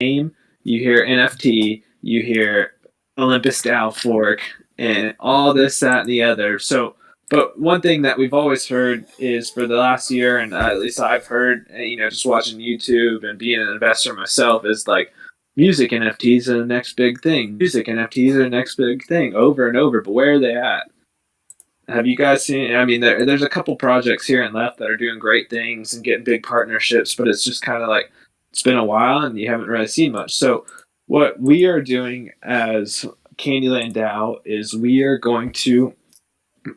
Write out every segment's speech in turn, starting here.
name, you hear NFT, you hear Olympus Dao fork, and all this, that, and the other. So, but one thing that we've always heard is for the last year, and at least I've heard, just watching YouTube and being an investor myself, is like music NFTs are the next big thing. Music NFTs are the next big thing over and over. But where are they at? Have you guys seen? I mean, there's a couple projects here and left that are doing great things and getting big partnerships, but it's just kind of like it's been a while and you haven't really seen much. So, what we are doing as KandyLand Dao is we are going to.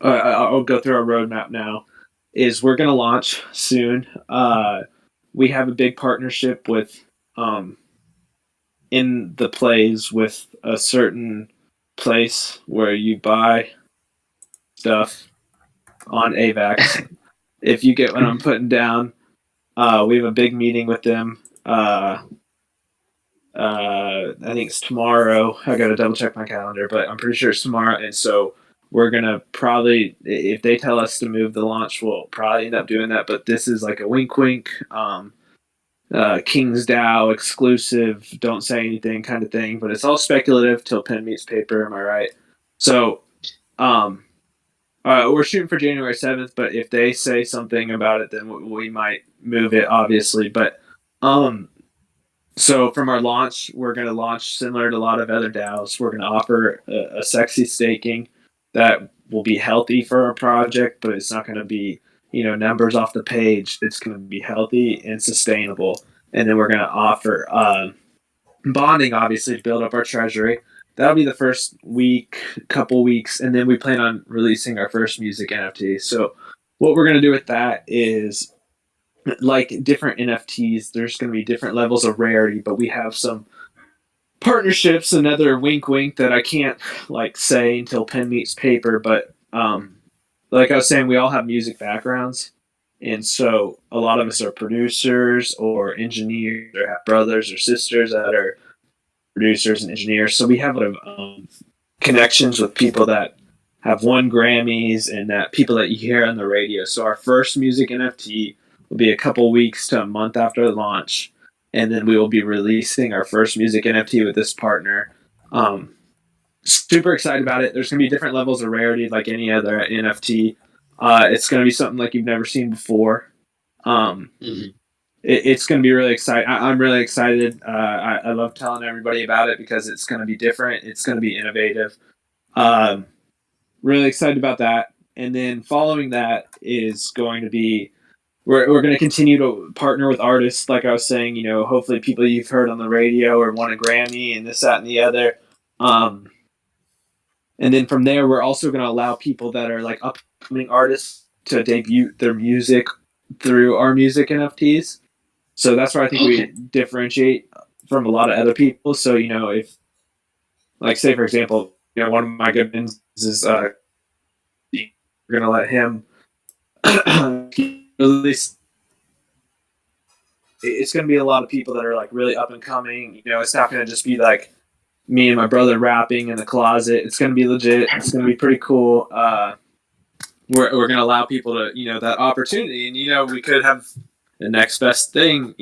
I'll go through our roadmap now. Is we're going to launch soon. We have a big partnership with in the plays with a certain place where you buy stuff on AVAX. If you get what I'm putting down, we have a big meeting with them. I think it's tomorrow. I got to double check my calendar, but I'm pretty sure it's tomorrow. And so we're gonna probably, if they tell us to move the launch, we'll probably end up doing that. But this is like a wink, wink. King's DAO exclusive, don't say anything kind of thing, but it's all speculative till pen meets paper. Am I right? So, we're shooting for January 7th, but if they say something about it, then we might move it, obviously. But, so from our launch, we're going to launch similar to a lot of other DAOs. We're going to offer a sexy staking that will be healthy for our project, but it's not going to be numbers off the page. It's going to be healthy and sustainable. And then we're going to offer bonding, obviously, to build up our treasury. That'll be the first week, couple weeks, and then we plan on releasing our first music NFT. So what we're going to do with that is, like different NFTs, there's going to be different levels of rarity, but we have some partnerships, another wink wink that I can't say until pen meets paper, but like I was saying, we all have music backgrounds, and so a lot of us are producers or engineers or have brothers or sisters that are producers and engineers. So we have a lot of connections with people that have won Grammys and that people that you hear on the radio. So our first music NFT will be a couple weeks to a month after the launch, and then we will be releasing our first music NFT with this partner. Super excited about it. There's going to be different levels of rarity like any other NFT. It's going to be something like you've never seen before. It's going to be really exciting. I'm really excited. I love telling everybody about it because it's going to be different. It's going to be innovative. Really excited about that. And then following that is going to be we're going to continue to partner with artists, like I was saying. Hopefully people you've heard on the radio or won a Grammy and this, that, and the other. And then from there, we're also going to allow people that are like upcoming artists to debut their music through our music NFTs. So that's where I think we differentiate from a lot of other people. So, if, like, say, for example, one of my good friends is, we're going to let him release. It's going to be a lot of people that are like really up and coming. It's not going to just be like me and my brother rapping in the closet. It's going to be legit. It's going to be pretty cool. We're going to allow people to, that opportunity. And, we could have the next best thing,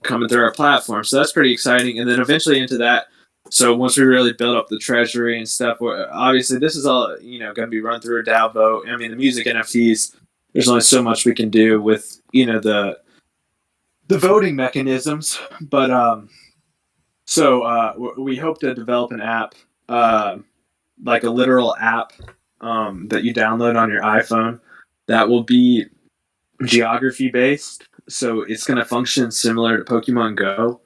coming through our platform. So that's pretty exciting. And then eventually into that, so once we really build up the treasury and stuff, obviously this is all, going to be run through a DAO vote. I mean, the music NFTs, there's only so much we can do with, the voting mechanisms. But so we hope to develop an app, like a literal app that you download on your iPhone that will be geography based. So it's going to function similar to Pokemon Go.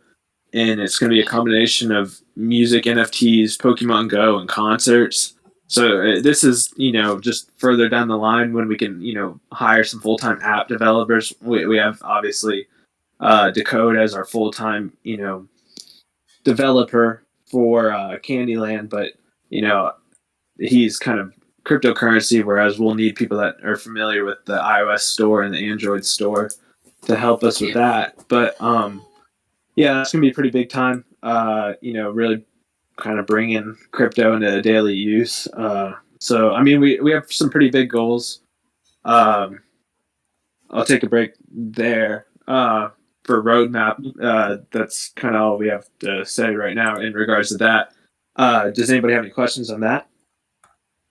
And it's going to be a combination of music NFTs, Pokemon Go, and concerts. So this is, just further down the line when we can, hire some full-time app developers. We have, obviously, Decode as our full-time, developer for KandyLand, but, he's kind of cryptocurrency, whereas we'll need people that are familiar with the iOS store and the Android store to help us with that. But yeah, that's gonna be a pretty big time. Really kind of bringing crypto into daily use. So I mean, we have some pretty big goals. I'll take a break there. for roadmap. That's kind of all we have to say right now in regards to that. Does anybody have any questions on that?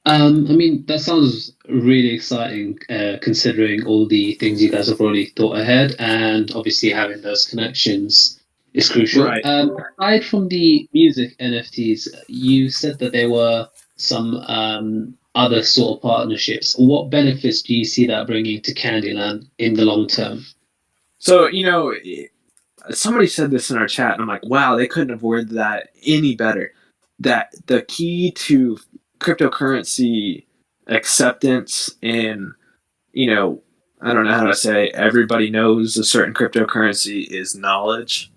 I mean, that sounds really exciting, considering all the things you guys have already thought ahead, and obviously having those connections is crucial. Right. Aside from the music NFTs, you said that there were some other sort of partnerships. What benefits do you see that bringing to Candyland in the long term? So somebody said this in our chat, and I'm like, wow, they couldn't have worded that any better. That the key to cryptocurrency acceptance and you know, I don't know how to say everybody knows a certain cryptocurrency is knowledge.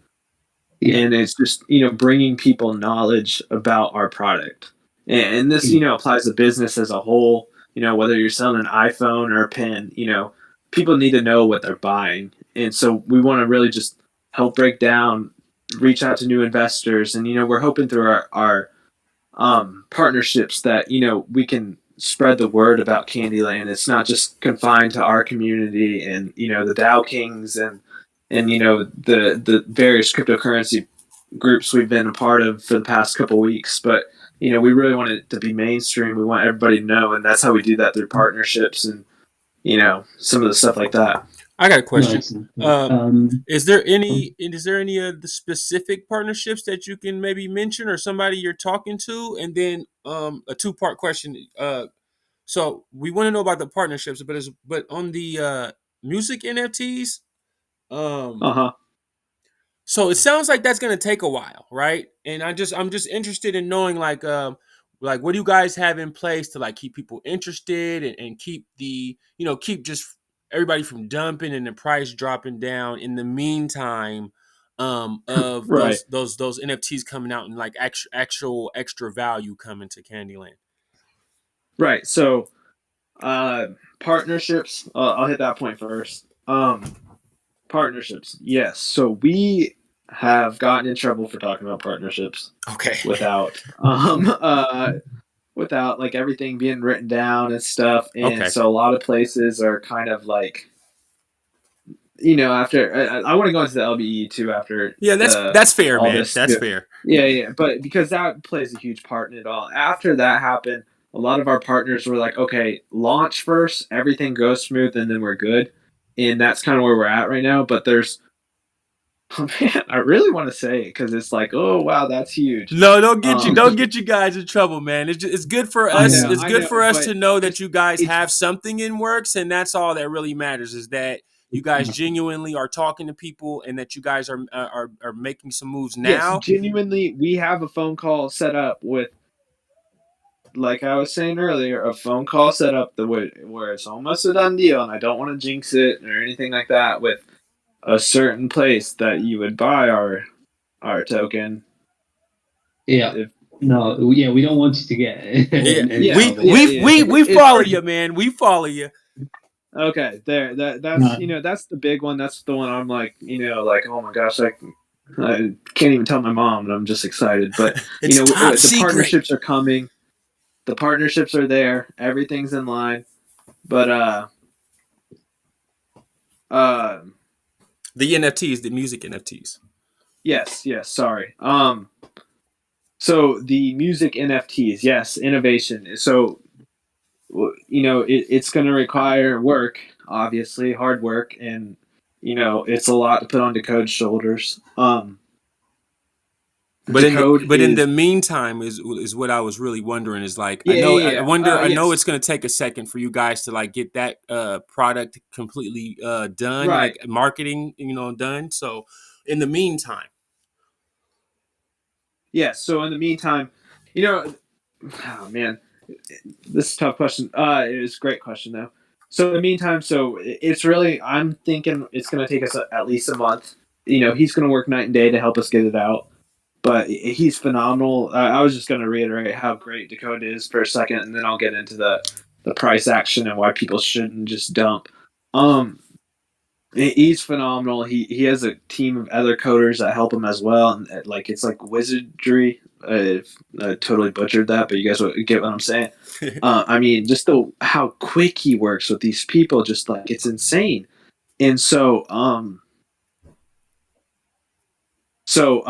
Yeah. And it's just, bringing people knowledge about our product. And this, Mm. applies to business as a whole, whether you're selling an iPhone or a pen, people need to know what they're buying. And so we want to really just help break down, reach out to new investors. And, we're hoping through our partnerships that we can spread the word about Kandyland. It's not just confined to our community and the Dao Kings and the various cryptocurrency groups we've been a part of for the past couple weeks. But we really want it to be mainstream. We want everybody to know, and that's how we do that through partnerships and some of the stuff like that. I got a question. Nice. Is there any of the specific partnerships that you can maybe mention or somebody you're talking to? And then a two-part question. So we want to know about the partnerships, but on the music NFTs, Uh huh. so it sounds like that's gonna take a while, right? And I'm just interested in knowing like what do you guys have in place to like keep people interested and keep keep just everybody from dumping and the price dropping down in the meantime of Right. those NFTs coming out and like actual extra value coming to Candyland. Right. So uh, partnerships. I'll hit that point first. Partnerships. Yes. So we have gotten in trouble for talking about partnerships Okay. without without like everything being written down and stuff. And Okay. so a lot of places are kind of like after I want to go into the LBE too after Yeah, that's the that's fair, all man. this. That's fair. Yeah, yeah, but because that plays a huge part in it all. After that happened, a lot of our partners were like, "Okay, launch first, everything goes smooth, and then we're good." And that's kind of where we're at right now. But there's, oh man, I really want to say it because it's like, oh wow, that's huge. No, Um, don't get you guys in trouble, man. It's good for us. Yeah. It's I good know, for us but to know that it's you guys it's have something in works, and that's all that really matters. Is that you guys genuinely are talking to people, and that you guys are making some moves yes, now. genuinely, we have a phone call set up with, like I was saying earlier, a phone call set up the way where it's almost a done deal, and I don't want to jinx it or anything like that with a certain place that you would buy our token. Yeah. If No, yeah, we don't want you to get Yeah, in any yeah, trouble. yeah, yeah, we it's follow pretty you, man. We follow you. okay. There, that's No. that's the big one. That's the one I'm like like oh my gosh, I can't even tell my mom, and I'm just excited. But It's top the secret. partnerships are coming. The partnerships are there. Everything's in line. But uh The NFTs, the music NFTs. yes, yes. Sorry. So the music NFTs, yes, innovation. So it's going to require work, obviously, hard work, and it's a lot to put on Decode's shoulders. Decode But in the is meantime is what I was really wondering is like yeah, yeah, I yeah. wonder I know Yes, it's gonna take a second for you guys to like get that product completely done, right. like marketing, done. So in the meantime. Yes. So in the meantime, you know, oh man, this is a tough question. It is a great question though. So in the meantime, so it's really I'm thinking it's going to take us at least a month. He's going to work night and day to help us get it out. But he's phenomenal. I was just going to reiterate how great Dakota is for a second, and then I'll get into the price action and why people shouldn't just dump. Um, he's phenomenal. He has a team of other coders that help him as well, and like it's like wizardry. I totally butchered that, but you guys get what I'm saying. I mean, just how quick he works with these people, just like it's insane. And so, So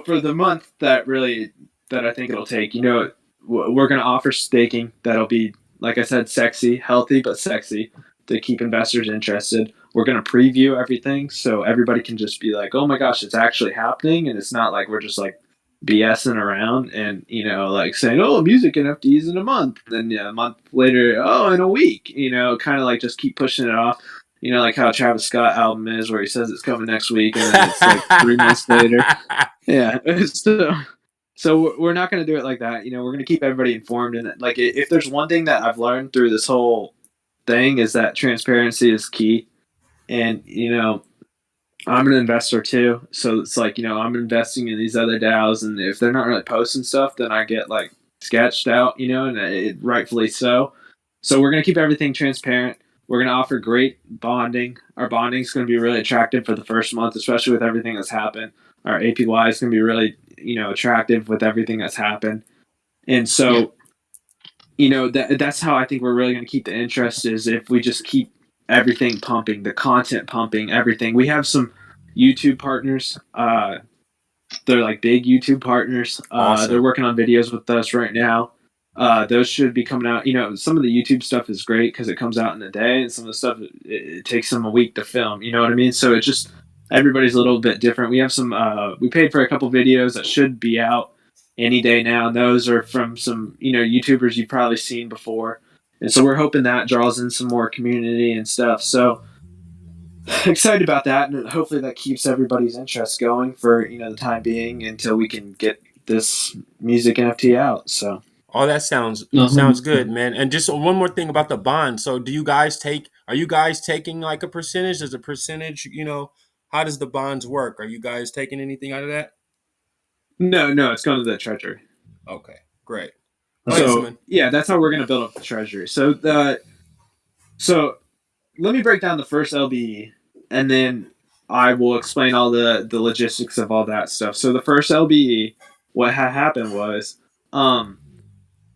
for the month that I think it'll take, we're going to offer staking that'll be, like I said, sexy, healthy, but sexy to keep investors interested. We're going to preview everything so everybody can just be like, oh my gosh, it's actually happening. And it's not like we're just like BSing around and, like saying, oh, music NFTs in a month. And then a month later, oh, in a week, kind of like just keep pushing it off. Like how Travis Scott album is, where he says it's coming next week, and then it's like 3 months later. Yeah. So we're not going to do it like that. We're going to keep everybody informed. And like, if there's one thing that I've learned through this whole thing is that transparency is key. And I'm an investor too, so it's like I'm investing in these other DAOs, and if they're not really posting stuff, then I get like sketched out, and rightfully so. So we're gonna keep everything transparent. We're gonna offer great bonding. Our bonding is gonna be really attractive for the first month, especially with everything that's happened. Our APY is gonna be really attractive with everything that's happened, and so that's how I think we're really gonna keep the interest is if we just keep everything pumping, the content pumping, everything. We have some YouTube partners. They're like big YouTube partners. Awesome. They're working on videos with us right now. Those should be coming out. Some of the YouTube stuff is great because it comes out in a day, and some of the stuff it takes them a week to film. You know what I mean? So it just everybody's a little bit different. We have some. We paid for a couple videos that should be out any day now, and those are from some YouTubers you've probably seen before, and so we're hoping that draws in some more community and stuff. So excited about that, and hopefully that keeps everybody's interest going for the time being until we can get this music NFT out. So Oh, that sounds No, good, man. And just one more thing about the bond. So, are you guys taking like a percentage? Does a percentage, how does the bonds work? Are you guys taking anything out of that? no, it's going to the treasury. Okay, great. Oh, yes, So man. yeah, that's how we're going to build up the treasury. So let me break down the first LBE, and then I will explain all the logistics of all that stuff. So the first LBE, what had happened was,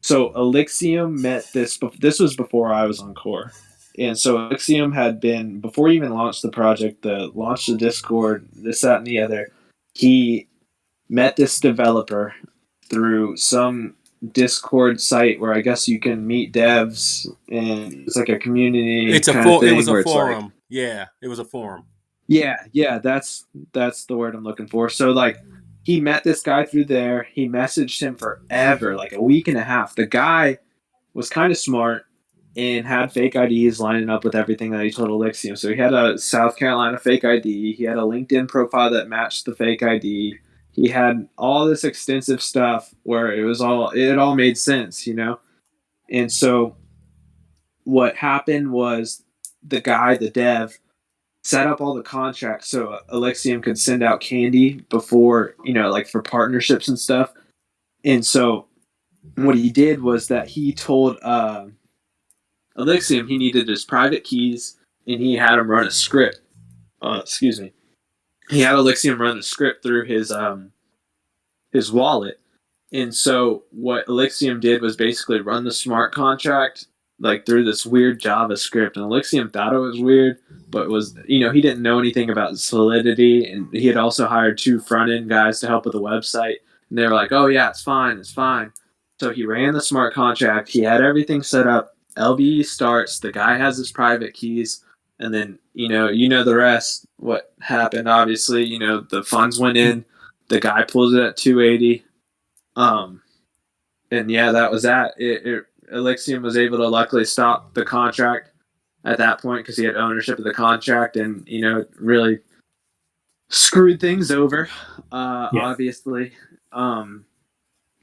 so Elixium met this. This was before I was on Core, and so Elixium had been before he even launched the project, launched the Discord, this, that, and the other. He met this developer through some Discord site where I guess you can meet devs, and it's like a community kind of It thing was a where it's like, forum. Yeah, it was a forum. yeah, that's the word I'm looking for. So like he met this guy through there. He messaged him forever, like a week and a half. The guy was kind of smart and had fake IDs lining up with everything that he told Elixium. So he had a South Carolina fake ID. He had a LinkedIn profile that matched the fake ID. He had all this extensive stuff where it all made sense. And so what happened was the dev, set up all the contracts so Elixium could send out candy before, like for partnerships and stuff. And so what he did was that he told Elixium he needed his private keys, and he had him run a script. Excuse me. He had Elixium run a script through his wallet. And so what Elixium did was basically run the smart contract like through this weird JavaScript. And Elixium thought it was weird, but he didn't know anything about Solidity. And he had also hired two front end guys to help with the website. And they were like, oh, yeah, it's fine. It's fine. So he ran the smart contract. He had everything set up. LBE starts. The guy has his private keys. And then, the rest, what happened, obviously, the funds went in. The guy pulls it at 280. And yeah, that was that. Elixium was able to luckily stop the contract at that point because he had ownership of the contract, and really screwed things over. Yeah. Obviously,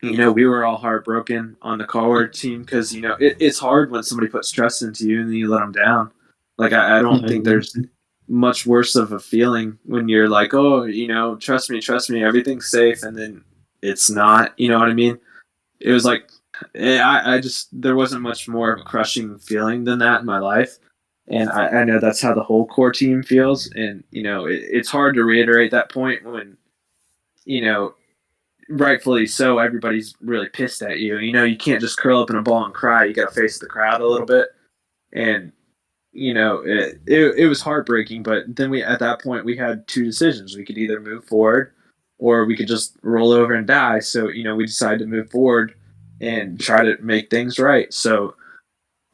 we were all heartbroken on the Coward team because it's hard when somebody puts trust into you and then you let them down. Like I don't think there's much worse of a feeling when you're like, oh, trust me, everything's safe, and then it's not. You know what I mean? It was like I just there wasn't much more of a crushing feeling than that in my life, and I know that's how the whole core team feels, and it's hard to reiterate that point when you know rightfully so everybody's really pissed at you. You can't just curl up in a ball and cry. You got to face the crowd a little bit, and it was heartbreaking. But then at that point we had two decisions: we could either move forward, or we could just roll over and die. So we decided to move forward and try to make things right. So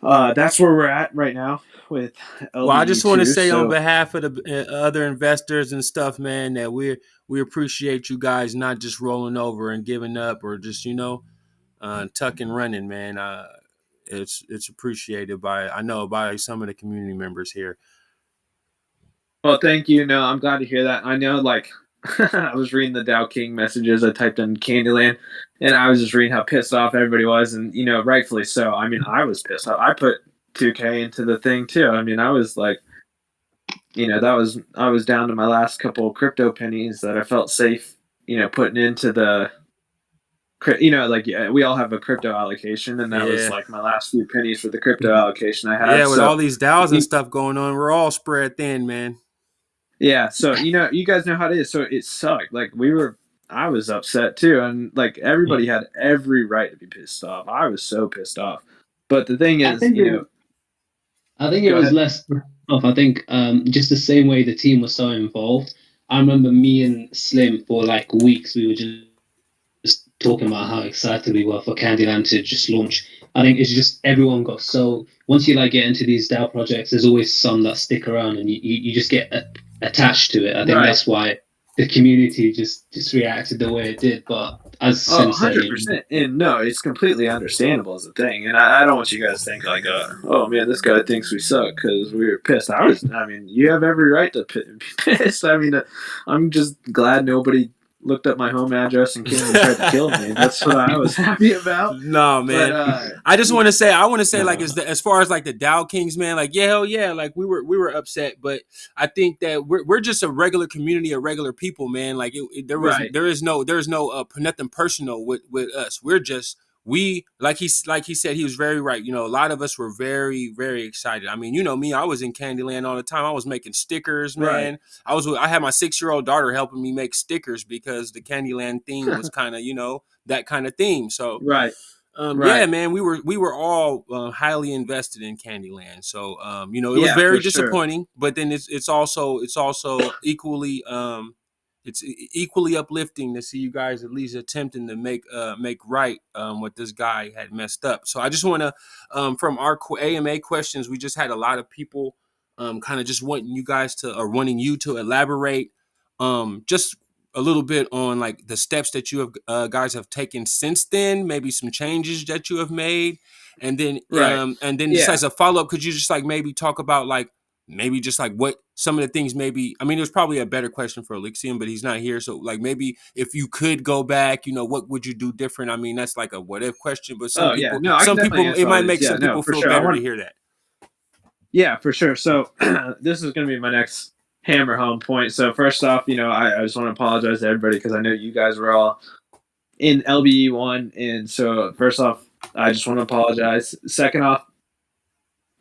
that's where we're at right now with Well, I LBE just want to two. say on So behalf of the other investors and stuff, man, that we appreciate you guys not just rolling over and giving up or just tuck and running, man. It's appreciated by some of the community members here. well, thank you. No, I'm glad to hear that. I know, like, I was reading the Dao King messages. I typed in KandyLand, and I was just reading how pissed off everybody was, and rightfully so. I mean, I was pissed off. I put 2K into the thing too. I mean, I was like, I was down to my last couple of crypto pennies that I felt safe, putting into the, like, yeah, we all have a crypto allocation, and that was Yeah. like my last few pennies for the crypto allocation I Yeah, had. with all So these DAOs and stuff going on, we're all spread thin, man. yeah, so you guys know how it is. So it sucked. Like I was upset too, and like everybody had every right to be pissed off. I was so pissed off. But the thing I is, think it, I think it go was ahead. less off. I think just the same way the team was so involved. I remember me and Slim for like weeks. We were just talking about how excited we were for Kandyland to just launch. I think it's just everyone got so once you like get into these DAO projects, there's always some that stick around, and you just get attached to it. I think Right. that's why the community just reacted the way it did. But as Oh, Sim said, 100%. And no, it's completely understandable as a thing. And I don't want you guys to think like, oh man, this guy thinks we suck because we were pissed. I mean, you have every right to be pissed. I mean, I'm just glad nobody looked up my home address and came and tried to kill me. That's what I was happy about. No, But, man. I just want to say, like, no. as far as like the Dow Kings, man, like, yeah, hell yeah, like we were upset, but I think that we're just a regular community of regular people, man. Like, Right. there is no nothing personal with us. We're just like he said, he was very right. A lot of us were very very excited. I mean, me, I was in Kandyland all the time. I was making stickers, Right. man. I had my 6-year-old daughter helping me make stickers because the Kandyland theme was kind of that kind of theme. So Right. yeah, Right. man, we were all highly invested in Kandyland. So it was Yeah, very for sure. disappointing, but then it's also equally equally uplifting to see you guys at least attempting to make right what this guy had messed up. So I just want to from our AMA questions, we just had a lot of people kind of just wanting you to elaborate just a little bit on like the steps that you have guys have taken since then, maybe some changes that you have made, Right. and then just Yeah. as a follow up, could you just like maybe talk about like maybe just like what some of the things maybe. I mean, there's probably a better question for Elixium, but he's not here, so like maybe if you could go back, what would you do different? I mean, that's like a what if question, but Oh yeah. No, I can some definitely people, it answer all might these. make Yeah. some No, people for feel sure. I better to want. hear that. Yeah, for sure. So this is going to be my next hammer home point. So first off, I just want to apologize to everybody because I know you guys were all in LBE one, and so first off, I just want to apologize. Second off,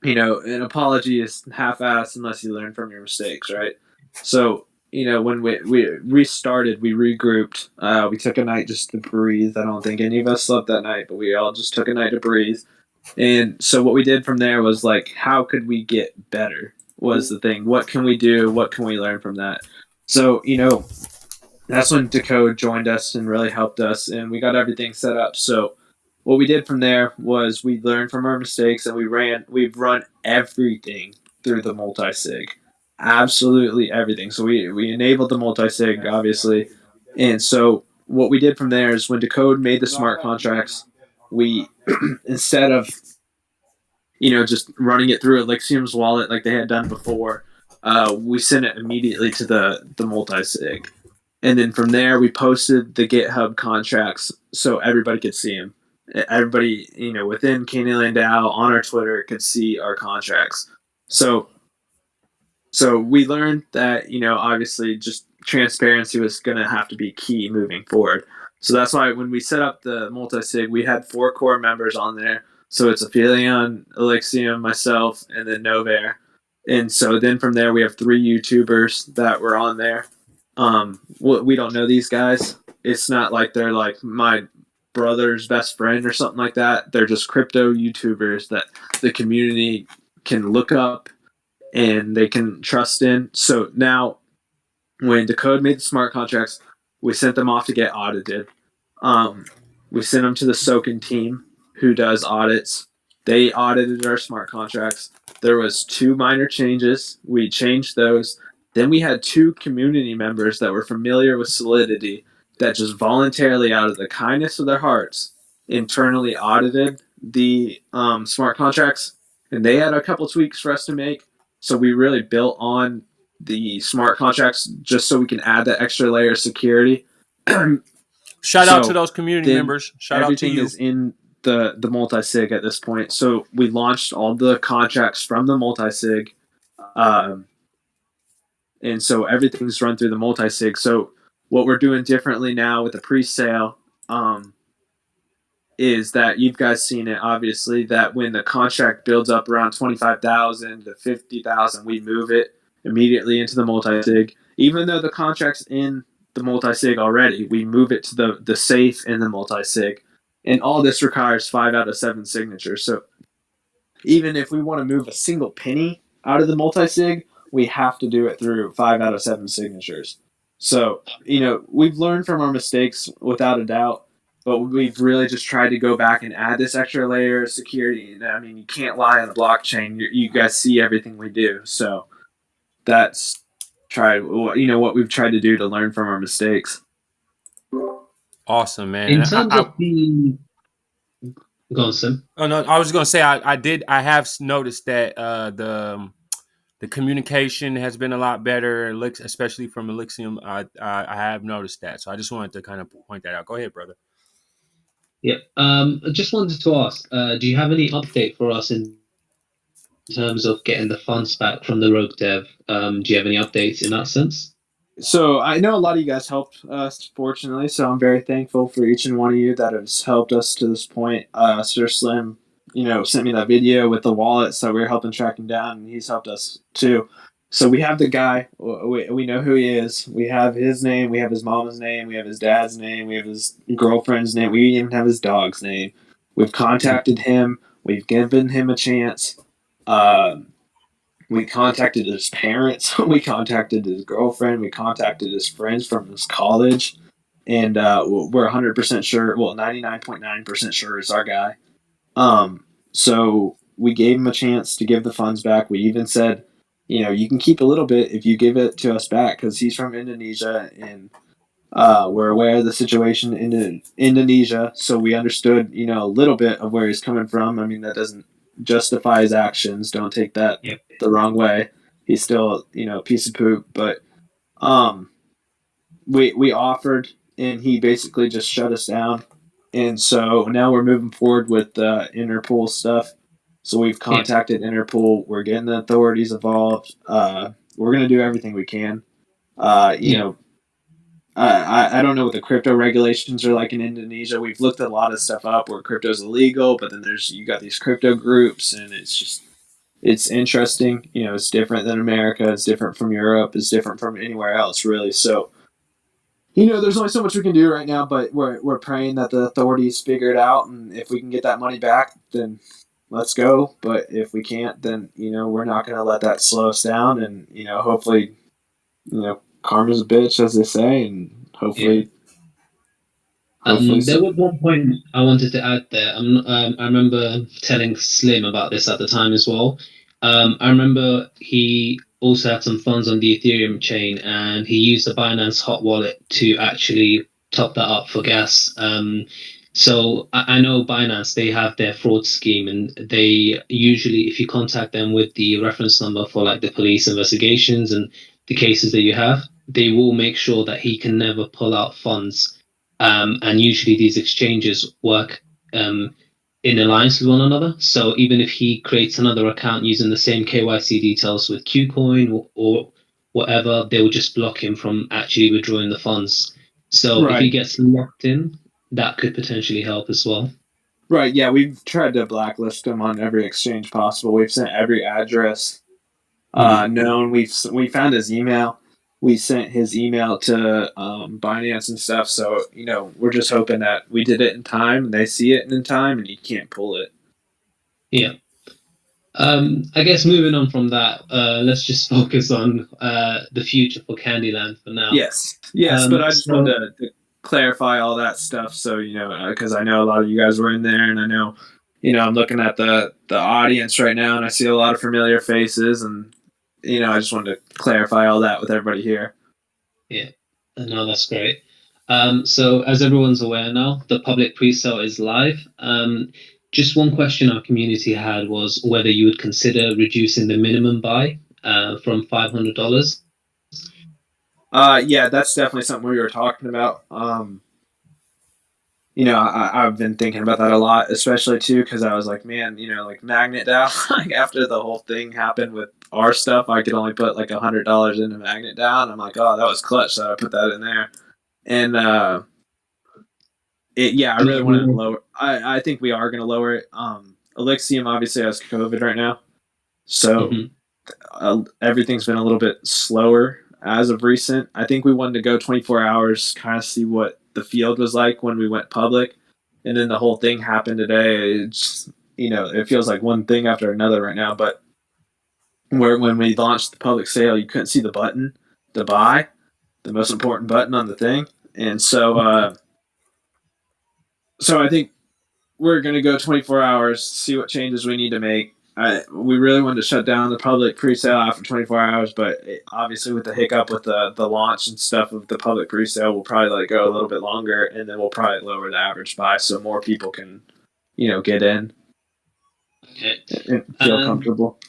an apology is half-assed unless you learn from your mistakes, right? So when we restarted, we regrouped. We took a night just to breathe. I don't think any of us slept that night, but we all just took a night to breathe. And so what we did from there was like, how could we get better? Was the thing. What can we do? What can we learn from that? So that's when Decode joined us and really helped us, and we got everything set up. So what we did from there was we learned from our mistakes, and we've run everything through the multi sig, absolutely everything. So we enabled the multi sig obviously, and so what we did from there is when Decode made the smart contracts, we instead of just running it through Elixium's wallet like they had done before, we sent it immediately to the multi sig. And then from there, we posted the GitHub contracts so everybody could see them. Everybody, within KandyLand Dao on our Twitter could see our contracts. So, so we learned that, obviously just transparency was going to have to be key moving forward. So that's why when we set up the multi-sig, we had 4 core members on there. So it's Aphelion, Elixium, myself, and then Novair. And so then from there, we have 3 YouTubers that were on there. We don't know these guys. It's not like they're like my brother's best friend or something like that. They're just crypto YouTubers that the community can look up and they can trust in. So now, when Decode made the smart contracts, we sent them off to get audited. Um, we sent them to the Soken team who does audits. They audited our smart contracts. There was 2 minor changes. We changed those. Then we had 2 community members that were familiar with Solidity that just voluntarily, out of the kindness of their hearts, internally audited the smart contracts, and they had a couple tweaks for us to make. So we really built on the smart contracts just so we can add that extra layer of security. Shout out to So those community then members. Shout out to everything you. is in the multi-sig at this point. So we launched all the contracts from the multi-sig, um, and so everything's run through the multi-sig. So what we're doing differently now with the pre-sale is that you've guys seen it, obviously, that when the contract builds up around 25,000 to 50,000, we move it immediately into the multi-sig. Even though the contract's in the multi-sig already, we move it to the safe in the multi-sig. And all this requires 5 out of 7 signatures. So even if we want to move a single penny out of the multi-sig, we have to do it through 5 out of 7 signatures. So, we've learned from our mistakes without a doubt, but we've really just tried to go back and add this extra layer of security. I mean, you can't lie on a blockchain. You guys see everything we do. So that's what we've tried to do to learn from our mistakes. Awesome, man. In And terms of the, go on, Sim. oh no, I was gonna say I have noticed that the communication has been a lot better, especially from Elixium. I have noticed that, so I just wanted to kind of point that out. Go ahead, brother. Yeah. I just wanted to ask, do you have any update for us in terms of getting the funds back from the Rogue Dev? Do you have any updates in that sense? So I know a lot of you guys helped us, fortunately. So I'm very thankful for each and one of you that has helped us to this point. Sir Slim, sent me that video with the wallet, so we were helping track him down, and he's helped us too. So we have the guy. We know who he is. We have his name. We have his mama's name. We have his dad's name. We have his girlfriend's name. We even have his dog's name. We've contacted him. We've given him a chance. We contacted his parents. We contacted his girlfriend. We contacted his friends from his college. And we're 100% sure, well, 99.9% sure it's our guy. So we gave him a chance to give the funds back. We even said, you can keep a little bit if you give it to us back, because he's from Indonesia, and we're aware of the situation in Indonesia. So we understood, a little bit of where he's coming from. I mean, that doesn't justify his actions. Don't take that the wrong way. He's still, a piece of poop. But we offered, and he basically just shut us down. And so now we're moving forward with Interpol stuff. So we've contacted Interpol. We're getting the authorities involved. We're going to do everything we can. I don't know what the crypto regulations are like in Indonesia. We've looked at a lot of stuff up where crypto's illegal, but then you got these crypto groups, and it's interesting. It's different than America. It's different from Europe. It's different from anywhere else, really. So, there's only so much we can do right now, but we're praying that the authorities figure it out, and if we can get that money back, then let's go. But if we can't, then we're not going to let that slow us down, and hopefully, karma's a bitch, as they say, and hopefully. There was one point I wanted to add there. I remember telling Slim about this at the time as well. I remember he also had some funds on the Ethereum chain, and he used the Binance hot wallet to actually top that up for gas. So I know Binance, they have their fraud scheme, and they usually, if you contact them with the reference number for like the police investigations and the cases that you have, they will make sure that he can never pull out funds. And usually these exchanges work in alliance with one another. So even if he creates another account using the same KYC details with Qcoin or whatever, they will just block him from actually withdrawing the funds. So if he gets locked in, that could potentially help as well. Right, yeah, we've tried to blacklist him on every exchange possible. We've sent every address known. We found his email. We sent his email to Binance and stuff. So we're just hoping that we did it in time, and they see it in time, and you can't pull it. Yeah. I guess moving on from that, let's just focus on the future for Kandyland for now. Yes, but I just wanted to clarify all that stuff, so because I know a lot of you guys were in there, and I know, I'm looking at the audience right now, and I see a lot of familiar faces, and I just wanted to clarify all that with everybody here. Yeah, no, that's great. So as everyone's aware now, the public pre-sale is live. Just one question our community had was whether you would consider reducing the minimum buy from $500. Yeah, that's definitely something we were talking about. I've been thinking about that a lot, especially too, because I was like, man, like Magnet DAO, like after the whole thing happened with our stuff, I could only put like $100 into Magnet DAO, and I'm like, oh, that was clutch, so I put that in there. And I really wanted to lower. I think we are going to lower it. Elixium obviously has COVID right now, so everything's been a little bit slower as of recent. I think we wanted to go 24 hours, kind of see what the field was like when we went public, and then the whole thing happened today. It's it feels like one thing after another right now. But when we launched the public sale, you couldn't see the button to buy, the most important button on the thing, and so I think we're going to go 24 hours, see what changes we need to make. We really wanted to shut down the public pre-sale after 24 hours, but obviously with the hiccup with the launch and stuff of the public pre-sale, we'll probably let it go a little bit longer, and then we'll probably lower the average buy so more people can, get in and feel comfortable.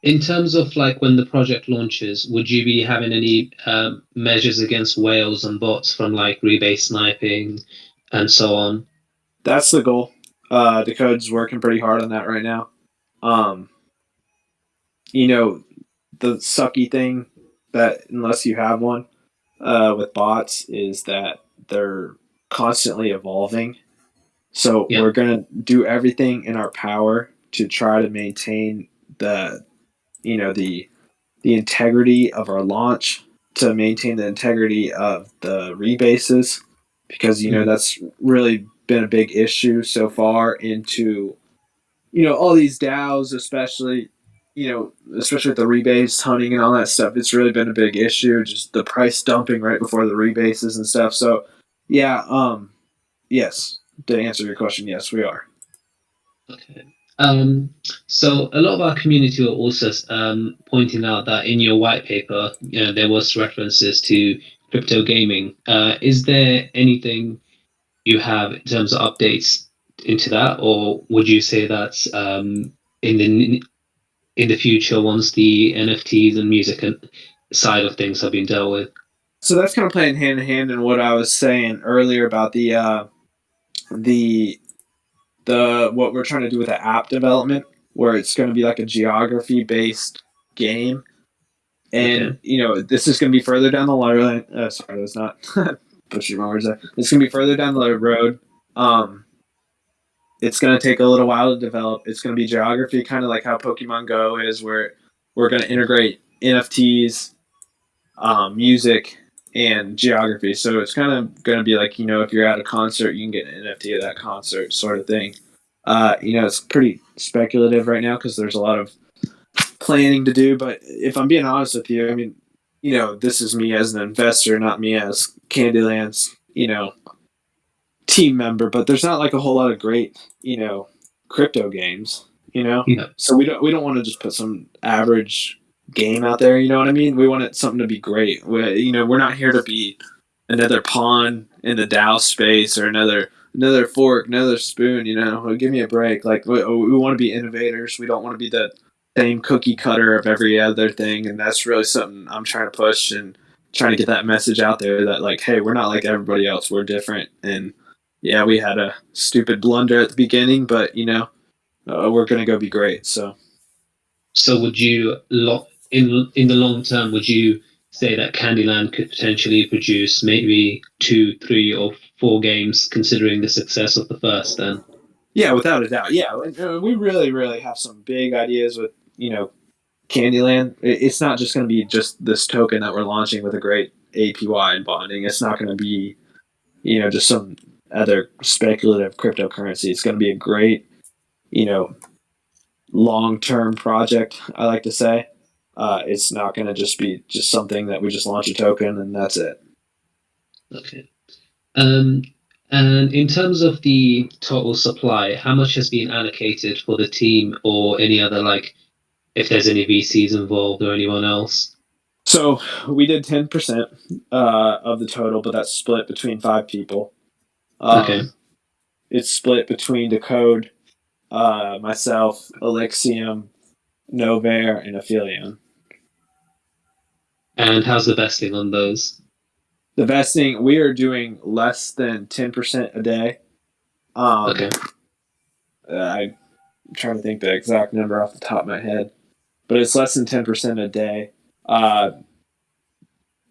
In terms of like when the project launches, would you be having any measures against whales and bots from like rebase sniping and so on? That's the goal. Dakota's working pretty hard on that right now. The sucky thing that unless you have one with bots is that they're constantly evolving. So we're gonna do everything in our power to try to maintain the the integrity of our launch, to maintain the integrity of the rebases, because that's really been a big issue so far into all these DAOs, especially especially with the rebase hunting and all that stuff. It's really been a big issue, just the price dumping right before the rebases and stuff. So yeah, yes, to answer your question, yes, we are. Okay. So a lot of our community were also pointing out that in your white paper, there was references to crypto gaming. Is there anything you have in terms of updates into that, or would you say that's in the future once the NFTs and music side of things have been dealt with? So that's kind of playing hand in hand in what I was saying earlier about the what we're trying to do with the app development, where it's going to be like a geography based game. And this is going to be further down the line. Sorry, that's not pushing my words there. It's going to be further down the road. It's going to take a little while to develop. It's going to be geography, kind of like how Pokemon Go is, where we're going to integrate NFTs, music, and geography. So it's kind of going to be like, if you're at a concert, you can get an NFT of that concert, sort of thing. It's pretty speculative right now because there's a lot of planning to do. But if I'm being honest with you, I mean, this is me as an investor, not me as KandyLand's, team member. But there's not like a whole lot of great, crypto games. So we don't want to just put some average game out there. You know what I mean? We want it something to be great. We're not here to be another pawn in the DAO space or another fork, another spoon. Give me a break. Like we want to be innovators. We don't want to be the same cookie cutter of every other thing, and that's really something I'm trying to push and trying to get that message out there that like, hey, we're not like everybody else. We're different. And yeah, we had a stupid blunder at the beginning, but we're gonna go be great. So would you in the long term? Would you say that Kandyland could potentially produce maybe 2, 3, or 4 games, considering the success of the first? Then, yeah, without a doubt, yeah, we really, really have some big ideas with Kandyland. It's not just going to be just this token that we're launching with a great APY and bonding. It's not going to be just some other speculative cryptocurrency. It's going to be a great long-term project, I like to say. It's not going to just be just something that we just launch a token and that's it. Okay. And in terms of the total supply, how much has been allocated for the team or any other, like, if there's any VCs involved or anyone else? So we did 10% of the total, but that's split between 5 people. Okay. It's split between Decode, myself, Elixium, Novair, and Aphelion. And how's the vesting on those? The vesting, we are doing less than 10% a day. Okay. I'm trying to think the exact number off the top of my head, but it's less than 10% a day.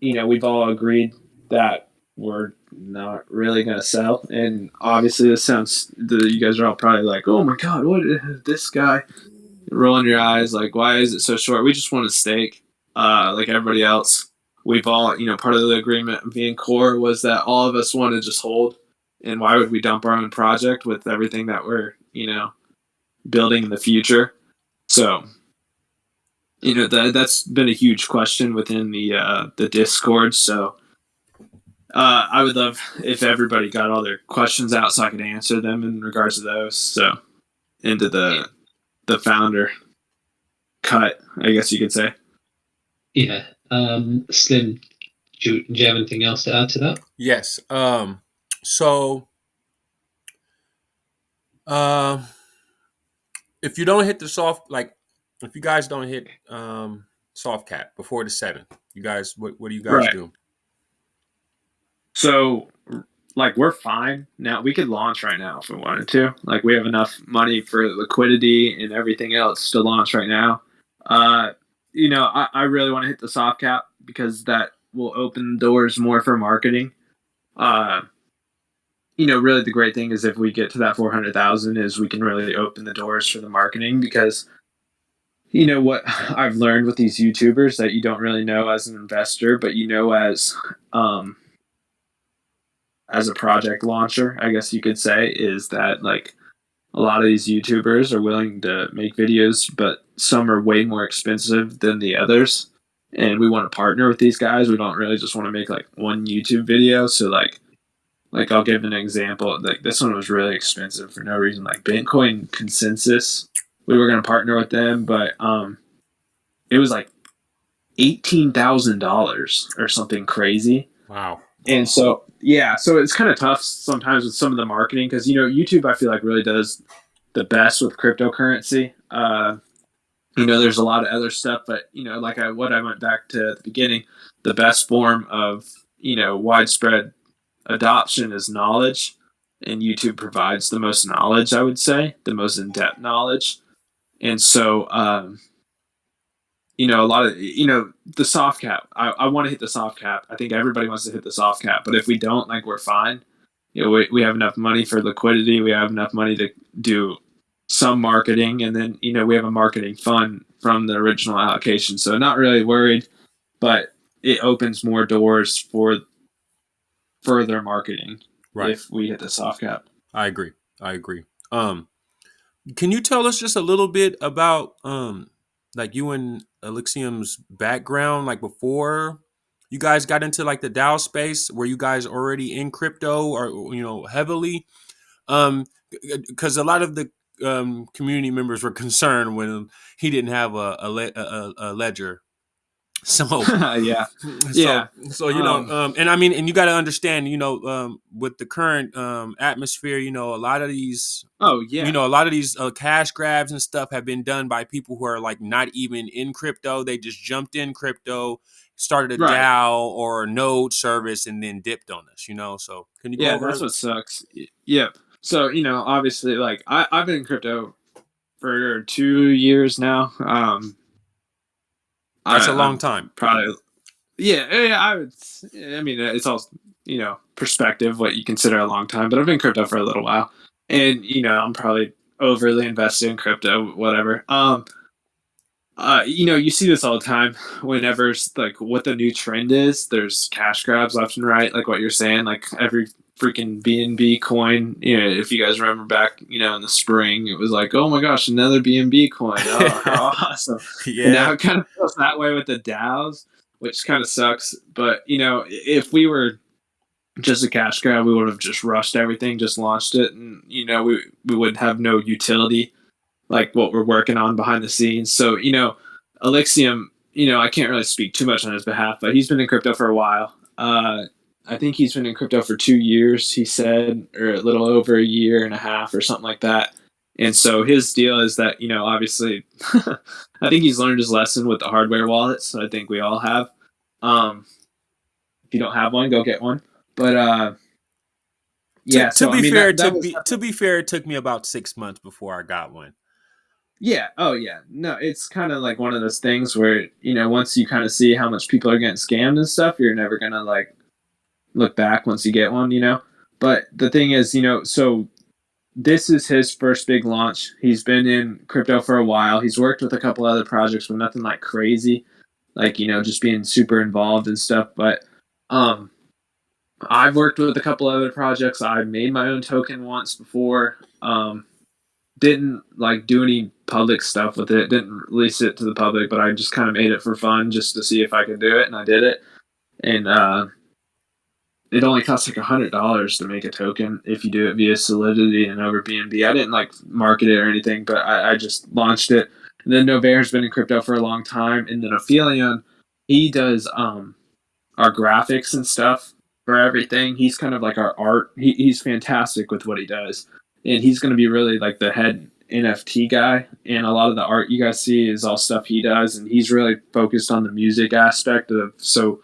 We've all agreed that we're not really going to sell. And obviously, you guys are all probably like, oh my God, what is this guy? Rolling your eyes, like, why is it so short? We just want to stake, like everybody else. We've all, part of the agreement being core was that all of us want to just hold. And why would we dump our own project with everything that we're, building in the future? So, that's been a huge question within the Discord. So, I would love if everybody got all their questions out so I could answer them in regards to those. So, into the founder cut, I guess you could say. Yeah. Slim, do you have anything else to add to that? Yes. So, if you don't hit the soft, like, if you guys don't hit soft cap before the 7th, you guys, what do you guys do? So, like, we're fine now. We could launch right now if we wanted to. Like, we have enough money for liquidity and everything else to launch right now. I really want to hit the soft cap because that will open doors more for marketing. Really the great thing is if we get to that 400,000 is we can really open the doors for the marketing because what I've learned with these YouTubers that you don't really know as an investor, but as a project launcher, I guess you could say, is that like a lot of these YouTubers are willing to make videos, but some are way more expensive than the others. And we want to partner with these guys. We don't really just want to make like one YouTube video. So like I'll give an example. Like this one was really expensive for no reason. Like Bitcoin Consensus, we were going to partner with them, but it was like $18,000 or something crazy. Wow. And so so it's kind of tough sometimes with some of the marketing because YouTube I feel like really does the best with cryptocurrency. There's a lot of other stuff, but like what I went back to at the beginning, the best form of widespread adoption is knowledge, and YouTube provides the most knowledge. I would say the most in-depth knowledge, and so a lot of the soft cap. I want to hit the soft cap. I think everybody wants to hit the soft cap, but if we don't, like we're fine. We have enough money for liquidity. We have enough money to do some marketing, and then we have a marketing fund from the original allocation. So not really worried, but it opens more doors for further marketing if we hit the soft cap. I agree. Can you tell us just a little bit about like you and Elixium's background, like before you guys got into like the DAO space? Were you guys already in crypto or heavily? Because a lot of the community members were concerned when he didn't have a ledger. So yeah. And I mean, and you got to understand, with the current atmosphere, a lot of these, a lot of these cash grabs and stuff have been done by people who are like not even in crypto. They just jumped in crypto, started a DAO or a node service, and then dipped on us. So can you go over? That's what sucks. Yep. So obviously, like I've been in crypto for 2 years now. That's a long time. Probably. Yeah, I would. I mean, it's all perspective what you consider a long time, but I've been in crypto for a little while, and I'm probably overly invested in crypto, whatever. You see this all the time. Whenever like what the new trend is, there's cash grabs left and right, like what you're saying. Like every freaking BNB coin. If you guys remember back, in the spring, it was like, oh my gosh, another BNB coin. Oh, how awesome! And now Yeah. it kind of feels that way with the DAOs, which kind of sucks. But if we were just a cash grab, we would have just rushed everything, just launched it, and we would have no utility like what we're working on behind the scenes. So, Elixium, I can't really speak too much on his behalf, but he's been in crypto for a while. I think he's been in crypto for 2 years, he said, or a little over a year and a half or something like that. And so his deal is that, obviously, I think he's learned his lesson with the hardware wallets. I think we all have. If you don't have one, go get one. But yeah, To so I be mean fair, that was it took me about 6 months before I got one. yeah. Oh, yeah. No, it's kind of like one of those things where once you kind of see how much people are getting scammed and stuff, you're never gonna like look back once you get one. But the thing is, so this is his first big launch. He's been in crypto for a while. He's worked with a couple other projects, but nothing like crazy, like just being super involved and stuff. But I've worked with a couple other projects. I made my own token once before. Didn't like do any public stuff with it. Didn't release it to the public, but I just kind of made it for fun, just to see if I could do it, and I did it. And it only costs like $100 to make a token if you do it via Solidity and over BNB. I didn't like market it or anything, but I just launched it. And then Novair's been in crypto for a long time, and then Aphelion, he does our graphics and stuff for everything. He's kind of like our art. He's fantastic with what he does, and he's going to be really like the head NFT guy. And a lot of the art you guys see is all stuff he does, and he's really focused on the music aspect of. So,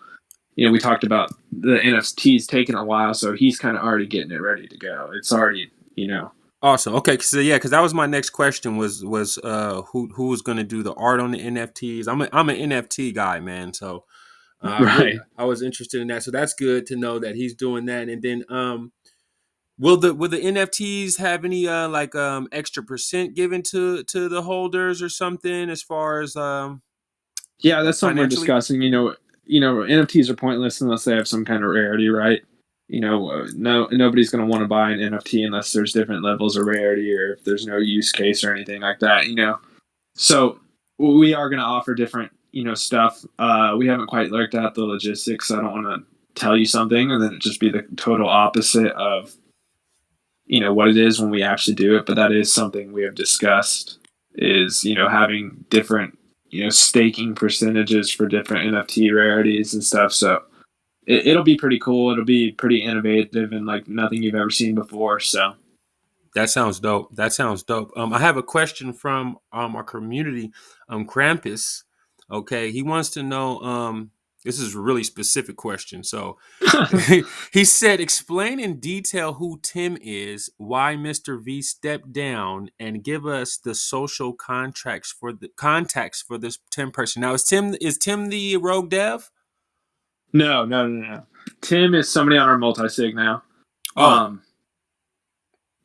we talked about the NFTs taking a while, so he's kind of already getting it ready to go. It's already. Awesome. Okay, so yeah, because that was my next question was who was going to do the art on the NFTs? I'm an NFT guy, man. So Right. I was interested in that. So that's good to know that he's doing that. And then will the NFTs have any extra percent given to the holders or something as far as Yeah, that's something we're financially? discussing. NFTs are pointless unless they have some kind of rarity, right? No, nobody's going to want to buy an NFT unless there's different levels of rarity or if there's no use case or anything like that. So we are going to offer different, stuff. We haven't quite worked out the logistics. So I don't want to tell you something and then it just be the total opposite of, what it is when we actually do it. But that is something we have discussed is, having different, staking percentages for different NFT rarities and stuff. So it'll be pretty cool. It'll be pretty innovative and like nothing you've ever seen before. So That sounds dope. That sounds dope. I have a question from our community, Krampus. Okay, he wants to know. This is a really specific question. So he said, explain in detail who Tim is, why Mr. V stepped down, and give us the social contacts for this Tim person. Now, is Tim the Rogue Dev? no, no, no, no. Tim is somebody on our multi-sig now. Oh, Um,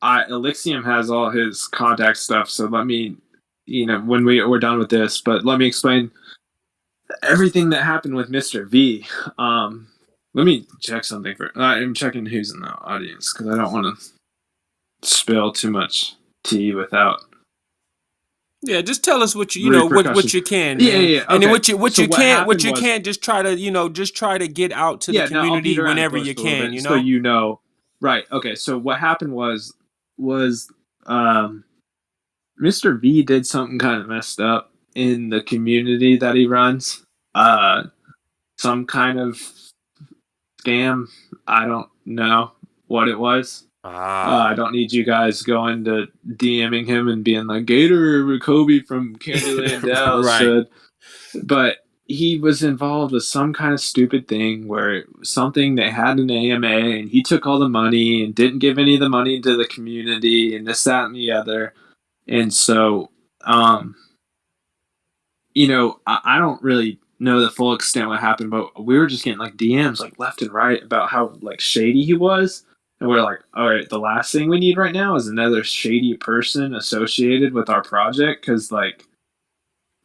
Elixium has all his contact stuff. So let me, when we're done with this, but let me explain everything that happened with Mr. V. Let me check something for. I'm checking who's in the audience because I don't want to spill too much tea without yeah, just tell us what what repercussions. you can, Yeah, man. yeah, yeah. And then Okay. what So you what can't happened was, just try to, just try to get out to the yeah. No, I'll beat community around the whenever bush you a little can, bit so Right. Okay. So what happened was Mr. V did something kind of messed up in the community that he runs. Some kind of scam. I don't know what it was. I Ah. don't need you guys going to DMing him and being like Gator or Kobe from KandyLand Dao Right. said, but he was involved with some kind of stupid thing where it was something they had an AMA and he took all the money and didn't give any of the money to the community and this, that, and the other. And so, um, I don't really know the full extent what happened, but we were just getting like DMs like left and right about how like shady he was. And we're like, all right, the last thing we need right now is another shady person associated with our project because like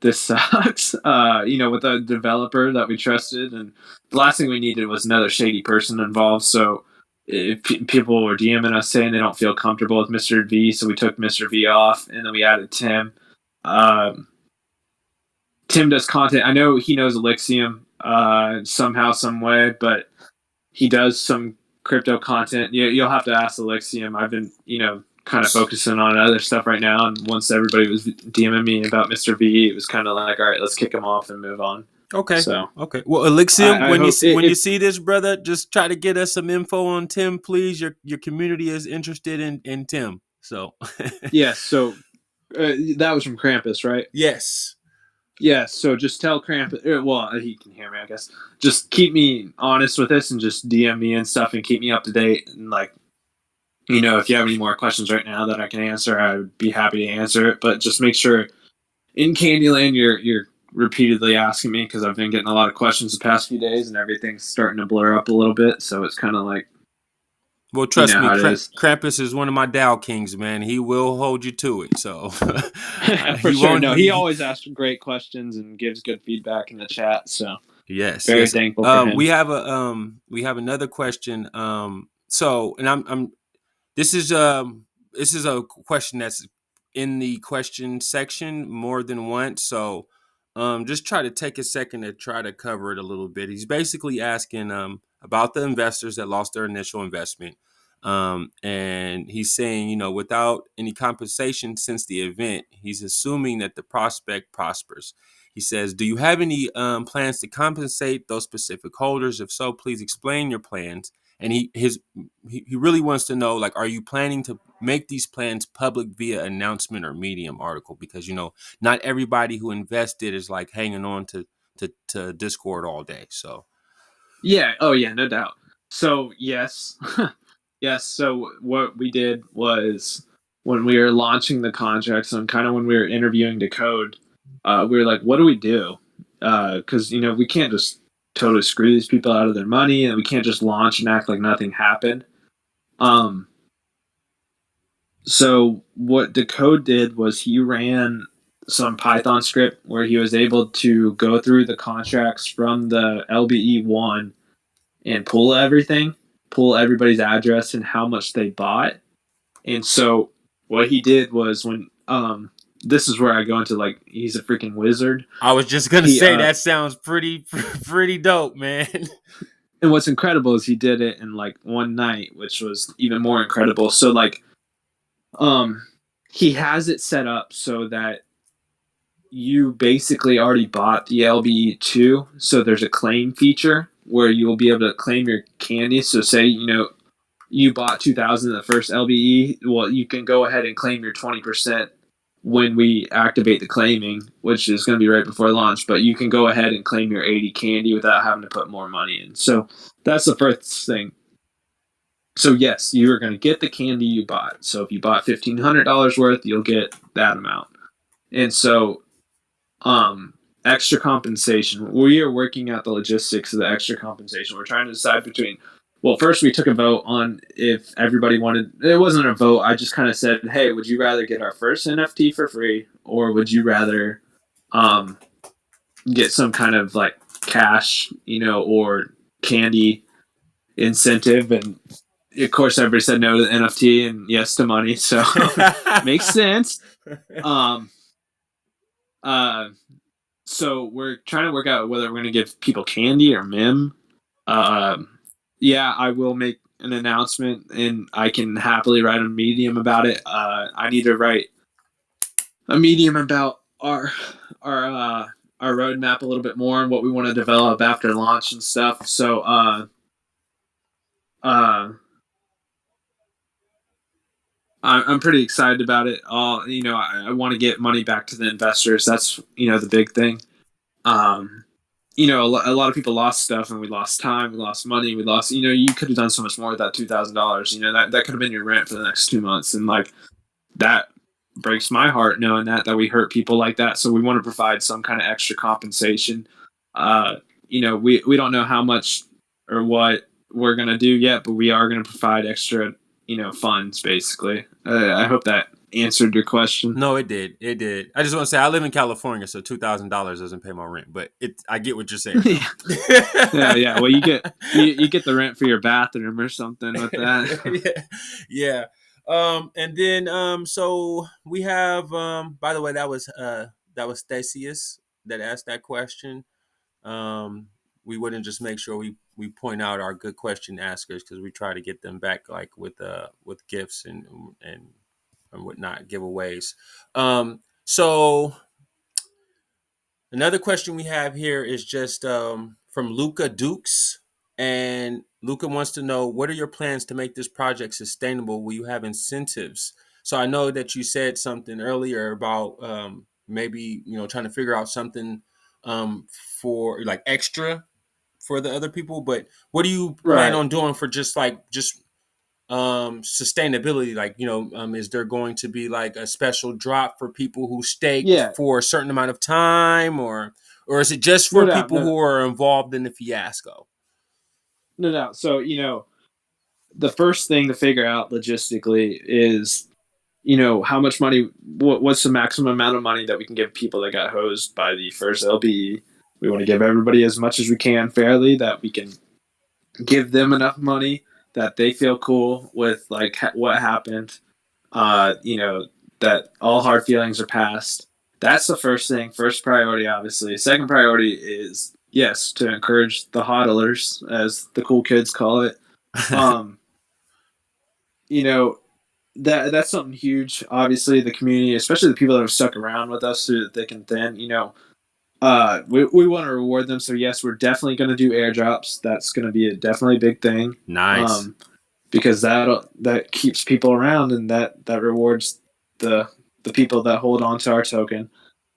this sucks. With a developer that we trusted, and the last thing we needed was another shady person involved. So if people were DMing us saying they don't feel comfortable with Mr. V, so we took Mr. V off, and then we added Tim. Tim does content. I know he knows Elixium somehow, some way, but he does some crypto content. You'll have to ask Elixium. I've been, kind of focusing on other stuff right now. And once everybody was DMing me about Mr. V, it was kind of like, all right, let's kick him off and move on. Okay. So okay. Well, Elixium, I when you hope you see this, brother, just try to get us some info on Tim, please. Your community is interested in Tim. So yes. So that was from Krampus, right? yes. Yeah, so just tell Krampus. Well, he can hear me, I guess. Just keep me honest with this, and just DM me and stuff, and keep me up to date. And if you have any more questions right now that I can answer, I would be happy to answer it. But just make sure in Kandyland you're repeatedly asking me, because I've been getting a lot of questions the past few days, and everything's starting to blur up a little bit. So it's kind of like, well, trust me, Krampus is one of my Dao Kings, man. He will hold you to it. So for sure. No, he always asks great questions and gives good feedback in the chat. So yes, very thankful for him. We have another question. So, and this is a question that's in the question section more than once. So just try to take a second to try to cover it a little bit. He's basically asking about the investors that lost their initial investment. And he's saying, without any compensation since the event, he's assuming that the prospect prospers. He says, do you have any plans to compensate those specific holders? If so, please explain your plans. And he really wants to know, like, are you planning to make these plans public via announcement or Medium article? Because, not everybody who invested is like hanging on to Discord all day. So, yeah. Oh, yeah, no doubt. So, yes. Yes. So, what we did was when we were launching the contracts and kind of when we were interviewing the code, we were like, what do we do? Because, we can't just totally screw these people out of their money, and we can't just launch and act like nothing happened. So what the code did was he ran some Python script where he was able to go through the contracts from the LBE1 and pull everything, pull everybody's address and how much they bought. And so what he did was when this is where I go into like he's a freaking wizard. I was just gonna say that sounds pretty dope, man. And what's incredible is he did it in like one night, which was even more incredible. So like he has it set up so that you basically already bought the LBE2, so there's a claim feature where you will be able to claim your candy. So say, you bought 2,000 in the first LBE, well, you can go ahead and claim your 20% when we activate the claiming, which is going to be right before launch, but you can go ahead and claim your 80 candy without having to put more money in. So that's the first thing. So yes, you are going to get the candy you bought. So if you bought $1,500 worth, you'll get that amount. And so extra compensation. We are working out the logistics of the extra compensation. We're trying to decide between, well, first we took a vote on if everybody wanted, it wasn't a vote. I just kind of said, hey, would you rather get our first NFT for free, or would you rather get some kind of like cash, or candy incentive? And of course everybody said no to the NFT and yes to money. So makes sense. So we're trying to work out whether we're going to give people candy or mem. Yeah, I will make an announcement, and I can happily write a Medium about it. I need to write a Medium about our roadmap a little bit more and what we want to develop after launch and stuff. So I'm pretty excited about it. I want to get money back to the investors. That's the big thing. A lot of people lost stuff, and we lost time, we lost money, we lost. You could have done so much more with that $2,000. That could have been your rent for the next 2 months, and like that breaks my heart knowing that we hurt people like that. So we want to provide some kind of extra compensation. We don't know how much or what we're gonna do yet, but we are gonna provide extra funds basically. I hope that answered your question. No, it did. It did. I just want to say I live in California, so $2,000 doesn't pay my rent. But I get what you're saying. Yeah. Well, you get the rent for your bathroom or something with that. Yeah. And then so we have by the way, that was Theseus that asked that question. Um, we wouldn't just make sure we point out our good question askers, because we try to get them back like with gifts and whatnot, giveaways. So another question we have here is just from Luca Dukes. And Luca wants to know, what are your plans to make this project sustainable? Will you have incentives? So I know that you said something earlier about maybe, trying to figure out something for like extra for the other people. But what do you plan Right. on doing for just sustainability? Like, is there going to be like a special drop for people who staked Yeah. for a certain amount of time, or is it just for No doubt. people who are involved in the fiasco? No doubt. So, the first thing to figure out logistically is, how much money, what's the maximum amount of money that we can give people that got hosed by the first LBE. We want to give everybody as much as we can fairly, that we can give them enough money that they feel cool with like what happened. That all hard feelings are past. That's the first thing, first priority, obviously. Second priority is, yes, to encourage the hodlers, as the cool kids call it. Um, that's something huge. Obviously, the community, especially the people that have stuck around with us through thick and thin, we want to reward them. So yes, we're definitely going to do airdrops. That's going to be definitely a big thing. Nice. Because that keeps people around, and that rewards the people that hold on to our token.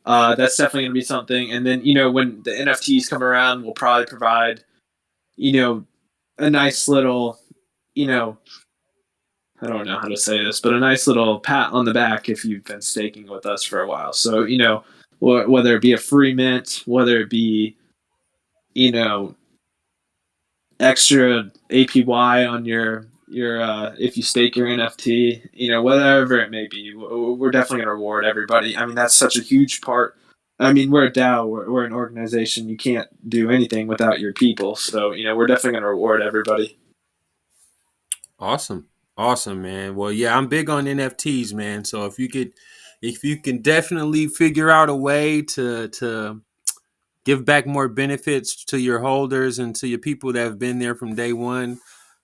That's definitely going to be something. And then, when the NFTs come around, we'll probably provide, a nice little, I don't know how to say this, but a nice little pat on the back if you've been staking with us for a while. So, whether it be a free mint, whether it be, extra APY on your if you stake your NFT, whatever it may be, we're definitely going to reward everybody. I mean, that's such a huge part. I mean, we're a DAO, we're an organization. You can't do anything without your people. So, we're definitely going to reward everybody. Awesome, man. Well, yeah, I'm big on NFTs, man. So if you can definitely figure out a way to give back more benefits to your holders and to your people that have been there from day one.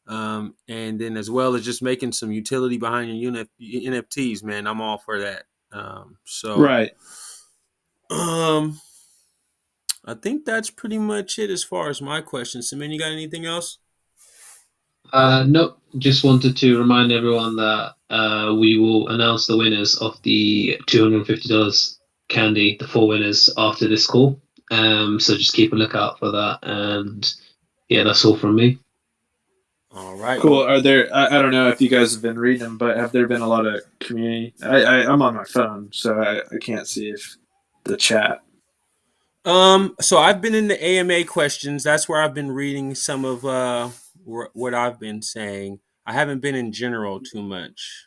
And then as well as just making some utility behind your NFTs, man, I'm all for that. Right. I think that's pretty much it as far as my questions. Simon, you got anything else? Nope. Just wanted to remind everyone that we will announce the winners of the $250 candy, the 4 winners, after this call. So just keep a lookout for that. And yeah, that's all from me. All right. Cool. Well, Are there? I don't know if you guys have been reading them, but have there been a lot of community? I'm on my phone, so I can't see if the chat. so I've been in the AMA questions. That's where I've been reading some of what I've been saying. I haven't been in general too much.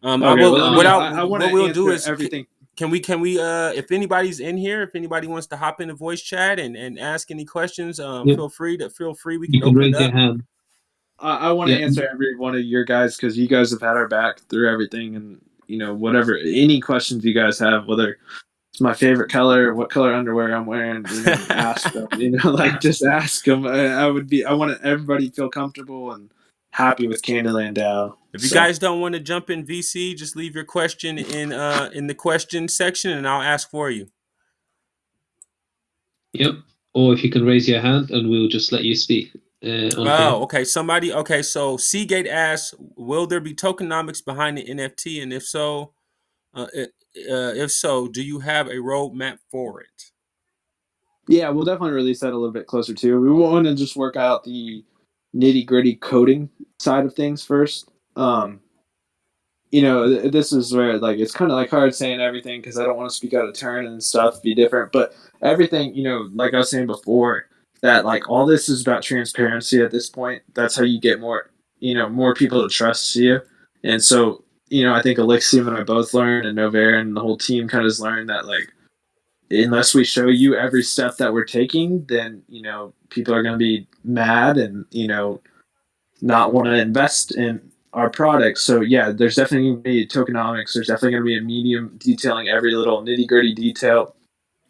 I Okay. will. Well, I want What to we'll do answer is, everything. can we if anybody's in here, if anybody wants to hop in the voice chat and ask any questions, Yep. feel free. We You can can open it raise your up. hand. I want to Yeah. answer every one of your guys, because you guys have had our back through everything, and whatever any questions you guys have, whether it's my favorite color, what color underwear I'm wearing, ask them. Like just ask them. I want everybody to feel comfortable and happy with KandyLand Dao. If you guys don't want to jump in VC, just leave your question in the question section, and I'll ask for you. Yep. Or if you can raise your hand, and we'll just let you speak. Okay. Okay. So Seagate asks, will there be tokenomics behind the NFT? And if so, do you have a roadmap for it? Yeah, we'll definitely release that a little bit closer too. We want to just work out the nitty gritty coding side of things first. This is where like it's kind of like hard saying everything, because I don't want to speak out of turn and stuff be different. But everything, like I was saying before, that like all this is about transparency at this point. That's how you get more people to trust you. And so I think Alexium and I both learned, and Novair and the whole team kind of has learned that, like, unless we show you every step that we're taking, then, people are going to be mad and, not want to invest in our products. So yeah, there's definitely going to be tokenomics. There's definitely going to be a medium detailing every little nitty gritty detail,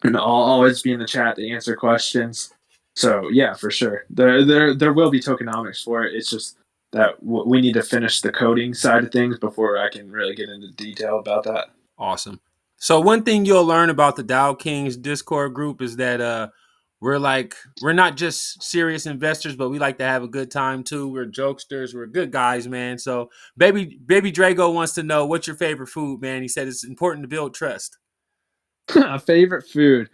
and I'll always be in the chat to answer questions. So yeah, for sure, there will be tokenomics for it. It's just that we need to finish the coding side of things before I can really get into detail about that. Awesome. So one thing you'll learn about the Dao Kings Discord group is that we're not just serious investors, but we like to have a good time too. We're jokesters. We're good guys, man. So baby Drago wants to know, what's your favorite food, man? He said it's important to build trust. Favorite food.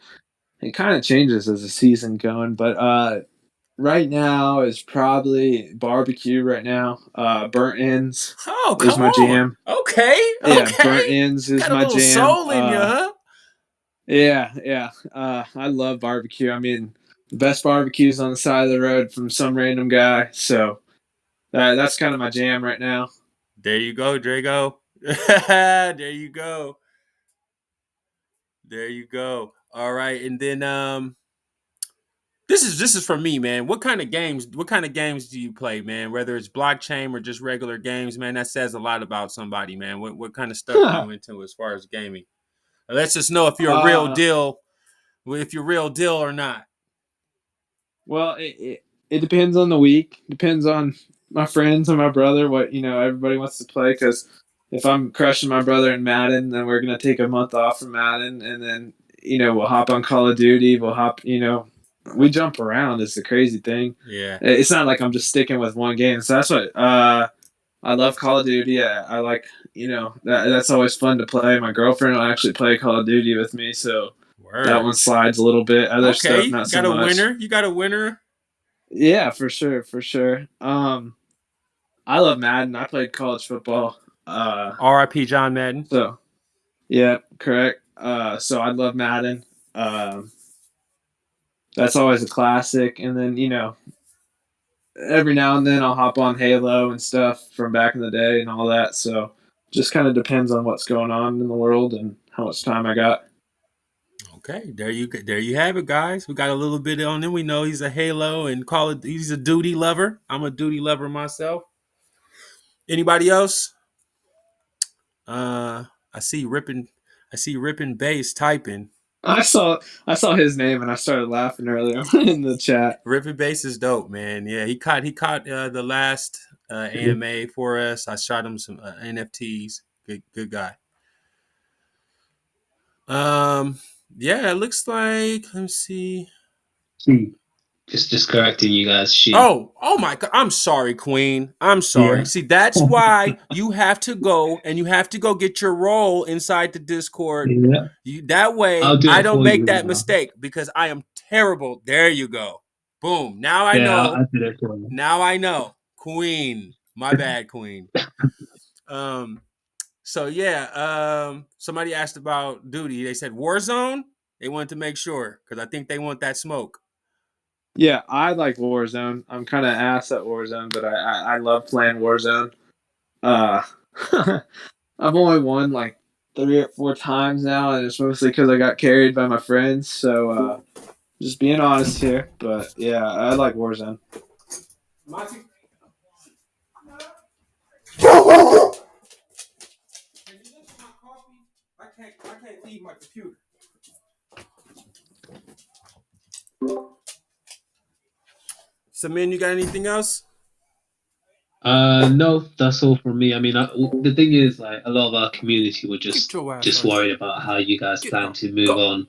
It kind of changes as the season going, but right now is probably barbecue. Right now, burnt ends Oh, is come my on. jam. Okay. Yeah, burnt ends is Got a my little jam. soul in you, huh? Yeah. I love barbecue. I mean, the best barbecues on the side of the road from some random guy. So that's kind of my jam right now. There you go, Drago. There you go. There you go. All right, and then this is for me, man. What kind of games do you play, man? Whether it's blockchain or just regular games, man, that says a lot about somebody, man. What kind of stuff are you into as far as gaming? Let's just know if you're a real deal, or not. Well, it depends on the week. Depends on my friends and my brother. What everybody wants to play. Because if I'm crushing my brother in Madden, then we're gonna take a month off from Madden, and then we'll hop on Call of Duty. We'll hop. We jump around. It's the crazy thing. Yeah. It's not like I'm just sticking with one game. So that's what I love Call of Duty. I like that's always fun to play. My girlfriend will actually play Call of Duty with me, so Word. that one slides a little bit. Other stuff, not so much. Winner. You got a winner. Yeah, for sure. I love Madden. I played college football. R.I.P. John Madden. So, yeah, correct. So I love Madden. That's always a classic. And then every now and then I'll hop on Halo and stuff from back in the day and all that. So just kind of depends on what's going on in the world and how much time I got. Okay, there you have it, guys. We got a little bit on him. We know he's a Halo and he's a duty lover. I'm a duty lover myself. Anybody else? I see ripping bass typing. I saw his name and I started laughing earlier in the chat. Ripping bass is dope, man. Yeah, he caught the last AMA for us. I shot him some NFTs. Good guy. Yeah, it looks like, let me see. Just correcting you guys. Oh my God! I'm sorry, Queen. I'm sorry. Yeah. See, that's why you have to go get your role inside the Discord. Yeah. That way, I don't make that mistake because I am terrible. There you go. Boom. Now I know. I did it for you. Now I know. Queen. My bad, Queen. So yeah. Somebody asked about duty. They said Warzone. They wanted to make sure because I think they want that smoke. Yeah, I like Warzone. I'm kind of ass at Warzone, but I love playing Warzone. I've only won like 3 or 4 times now, and it's mostly because I got carried by my friends. So just being honest here, but yeah, I like Warzone. I can't leave my computer. So, man, you got anything else? No, that's all from me. I mean, the thing is, like, a lot of our community were just worried about how you guys plan to move on,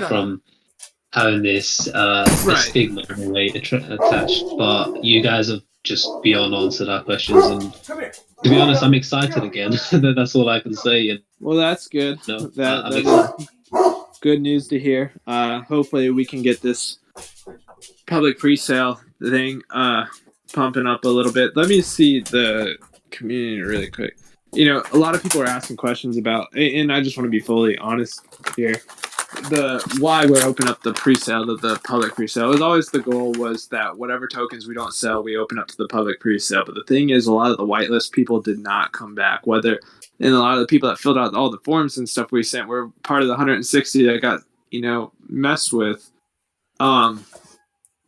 from having this stigma in a way attached. But you guys have just beyond answered our questions, and to be honest, I'm excited again. That's all I can say. Well, that's good. That is good news to hear. Hopefully, we can get this public pre-sale thing pumping up a little bit. Let me see the community really quick. A lot of people are asking questions about, and I just want to be fully honest here. the why we're opening up the pre-sale to the public pre-sale is always the goal was that whatever tokens we don't sell, we open up to the public pre-sale. But the thing is, a lot of the whitelist people did not come back. And a lot of the people that filled out all the forms and stuff we sent were part of the 160 that got messed with on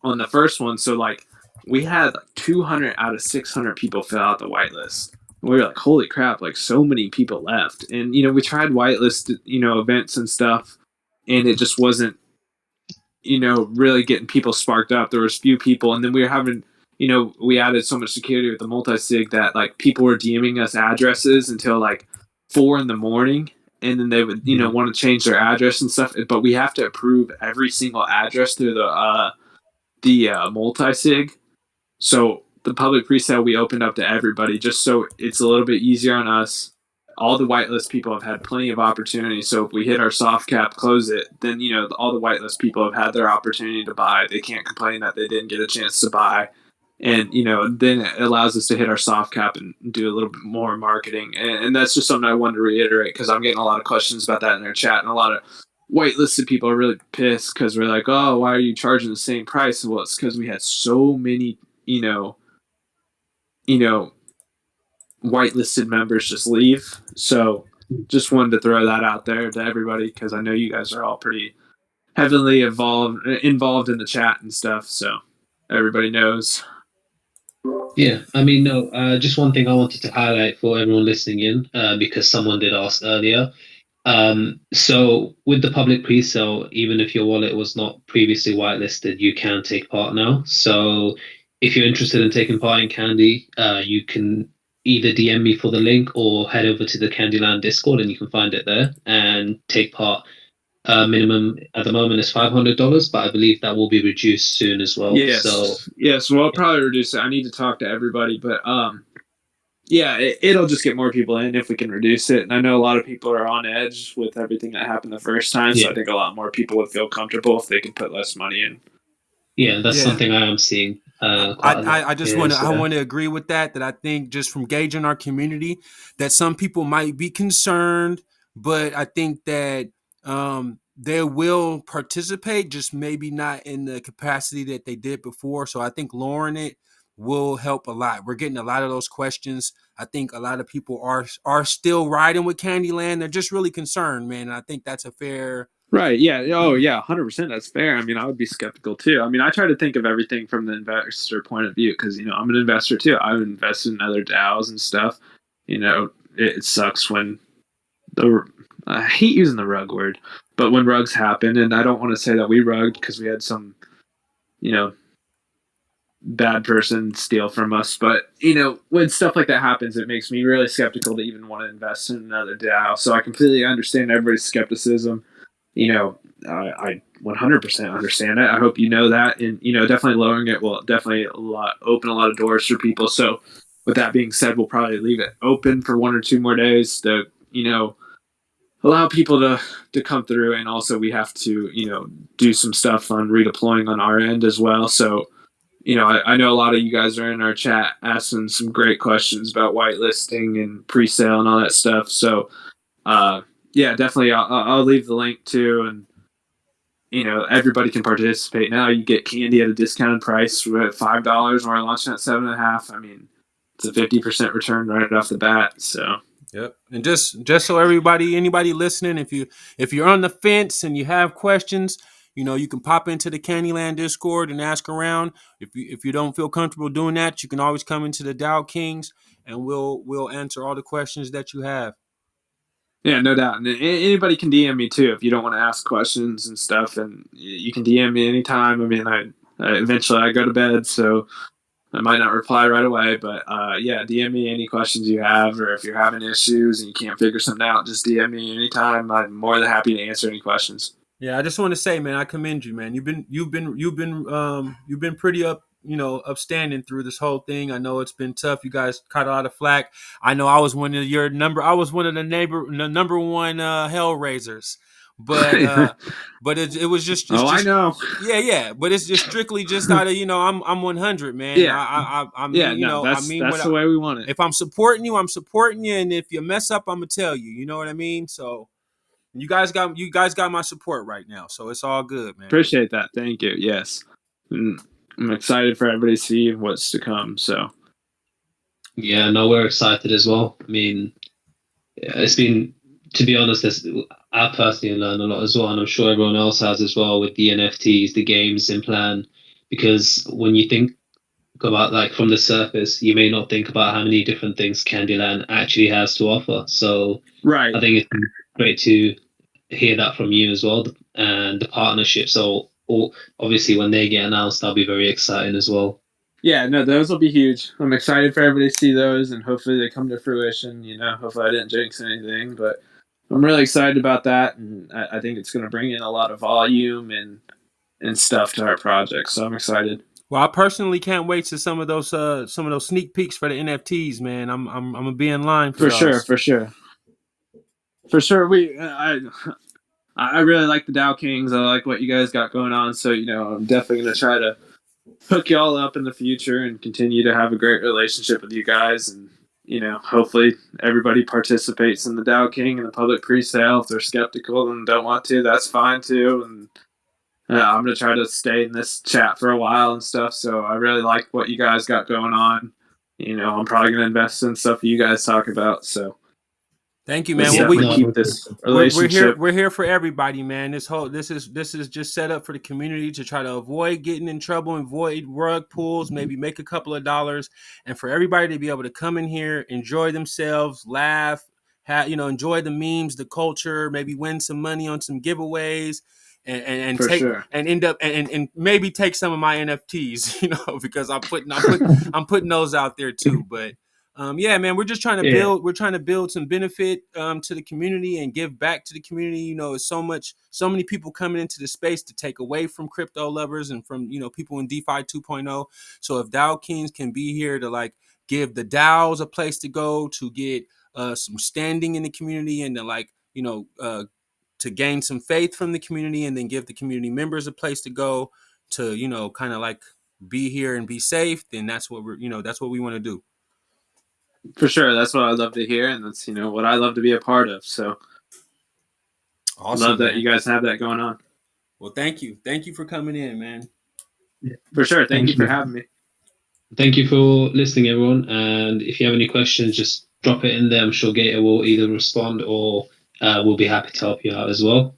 the first one. So like we had like 200 out of 600 people fill out the whitelist. We were like, holy crap, like so many people left. And we tried whitelist events and stuff, and it just wasn't really getting people sparked up. There was few people, and then we were having we added so much security with the multi-sig that like people were DMing us addresses until like 4 a.m, and then they would want to change their address and stuff. But we have to approve every single address through the multi-sig. So the public presale we opened up to everybody just so it's a little bit easier on us. All the whitelist people have had plenty of opportunity. So if we hit our soft cap, close it, then all the whitelist people have had their opportunity to buy. They can't complain that they didn't get a chance to buy. And then it allows us to hit our soft cap and do a little bit more marketing. And that's just something I wanted to reiterate because I'm getting a lot of questions about that in their chat, and a lot of whitelisted people are really pissed because we're like, oh, why are you charging the same price? Well, it's because we had so many whitelisted members just leave. So just wanted to throw that out there to everybody because I know you guys are all pretty heavily involved in the chat and stuff. So everybody knows. Yeah, I mean, no, just one thing I wanted to highlight for everyone listening in, because someone did ask earlier. So with the public pre-sale, even if your wallet was not previously whitelisted, you can take part now. So if you're interested in taking part in Kandy, you can either DM me for the link or head over to the KandyLand Discord and you can find it there and take part. Minimum at the moment is $500, but I believe that will be reduced soon as well. Yes. So Well, I'll probably reduce it. I need to talk to everybody, but yeah, it'll just get more people in if we can reduce it. And I know a lot of people are on edge with everything that happened the first time, so I think a lot more people would feel comfortable if they could put less money in. Yeah, that's something I am seeing. I just want to I want to agree with that. That I think just from gauging our community, that some people might be concerned, but I think that they will participate, just maybe not in the capacity that they did before. So I think lowering it will help a lot. We're getting a lot of those questions. I think a lot of people are still riding with KandyLand. They're just really concerned, man. And I think that's a fair. Right. Yeah. Oh, yeah. 100%. That's fair. I mean, I would be skeptical too. I mean, I try to think of everything from the investor point of view because, I'm an investor too. I've invested in other DAOs and stuff. It sucks when I hate using the rug word, but when rugs happen, and I don't want to say that we rugged because we had some, bad person steal from us. But, when stuff like that happens, it makes me really skeptical to even want to invest in another DAO. So I completely understand everybody's skepticism. I 100% understand it. I hope you know that, and definitely lowering it will definitely open a lot of doors for people. So, with that being said, we'll probably leave it open for 1 or 2 more days to allow people to come through, and also we have to do some stuff on redeploying on our end as well. So, I know a lot of you guys are in our chat asking some great questions about whitelisting and pre-sale and all that stuff. So, yeah, definitely. I'll leave the link too, and everybody can participate now. You get candy at a discounted price. We're at $5. We're launching at $7.50. I mean, it's a 50% return right off the bat. So. Yep. And just so anybody listening, if you're on the fence and you have questions, you can pop into the KandyLand Discord and ask around. If you don't feel comfortable doing that, you can always come into the Dao Kings and we'll answer all the questions that you have. Yeah, no doubt. And anybody can DM me too if you don't want to ask questions and stuff. And you can DM me anytime. I mean, I eventually I go to bed, so I might not reply right away. But yeah, DM me any questions you have, or if you're having issues and you can't figure something out, just DM me anytime. I'm more than happy to answer any questions. Yeah, I just want to say, man, I commend you, man. You've been pretty upstanding through this whole thing. I know it's been tough. You guys caught a lot of flack. I know I was one of the number one hell raisers, but it was just I know. Yeah. But it's just strictly just out of I'm 100, man. Yeah. I mean, that's the way we want it. If I'm supporting you, I'm supporting you, and if you mess up, I'm gonna tell you. You know what I mean? So. You guys got my support right now, so it's all good, man. Appreciate that. Thank you. Yes. I'm excited for everybody to see what's to come. So Yeah, no, we're excited as well. I mean, it's been, to be honest, I personally learned a lot as well, and I'm sure everyone else has as well with the NFTs, the games in plan. Because when you think about like from the surface, you may not think about how many different things Kandyland actually has to offer. So right. I think it's great to hear that from you as well, and the partnership. So obviously, when they get announced, that'll be very exciting as well. Yeah, no, those will be huge. I'm excited for everybody to see those, and hopefully they come to fruition. Hopefully I didn't jinx anything, but I'm really excited about that, and I think it's going to bring in a lot of volume and stuff to our project. So I'm excited. Well, I personally can't wait to some of those sneak peeks for the NFTs, man. I'm gonna be in line for sure, for sure. I really like the Dao Kings. I like what you guys got going on. So I'm definitely going to try to hook y'all up in the future and continue to have a great relationship with you guys. And hopefully everybody participates in the Dao King and the public pre-sale. If they're skeptical and don't want to, that's fine too. And I'm gonna try to stay in this chat for a while and stuff. So I really like what you guys got going on. I'm probably gonna invest in stuff you guys talk about. So thank you, man. let's definitely keep this relationship. We're here for everybody, man. This is just set up for the community to try to avoid getting in trouble, avoid rug pulls, maybe make a couple of dollars, and for everybody to be able to come in here, enjoy themselves, laugh, enjoy the memes, the culture, maybe win some money on some giveaways. And for take sure. and end up and maybe take some of my NFTs, because I'm putting those out there too. But yeah, man, we're just trying to build. We're trying to build some benefit to the community and give back to the community. It's so many people coming into the space to take away from crypto lovers and from people in DeFi 2.0. So if Dao Kings can be here to like give the DAOs a place to go to get some standing in the community and to to gain some faith from the community and then give the community members a place to go to kind of like be here and be safe, then that's what that's what we want to do. For sure, that's what I love to hear, and that's what I love to be a part of. So, awesome, love that man. you guys have that going on. Well, thank you for coming in, man. For sure, thank you for having me. Thank you for listening, everyone. And if you have any questions, just drop it in there. I'm sure Gator will either respond or we'll be happy to help you out as well.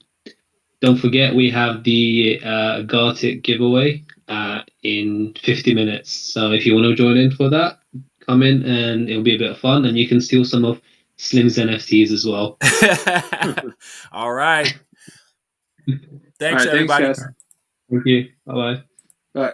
Don't forget, we have the Gartic giveaway in 50 minutes. So if you want to join in for that, come in and it'll be a bit of fun. And you can steal some of Slim's NFTs as well. All right. Thanks, All right, everybody. Thanks, guys. Thank you. Bye-bye. Bye.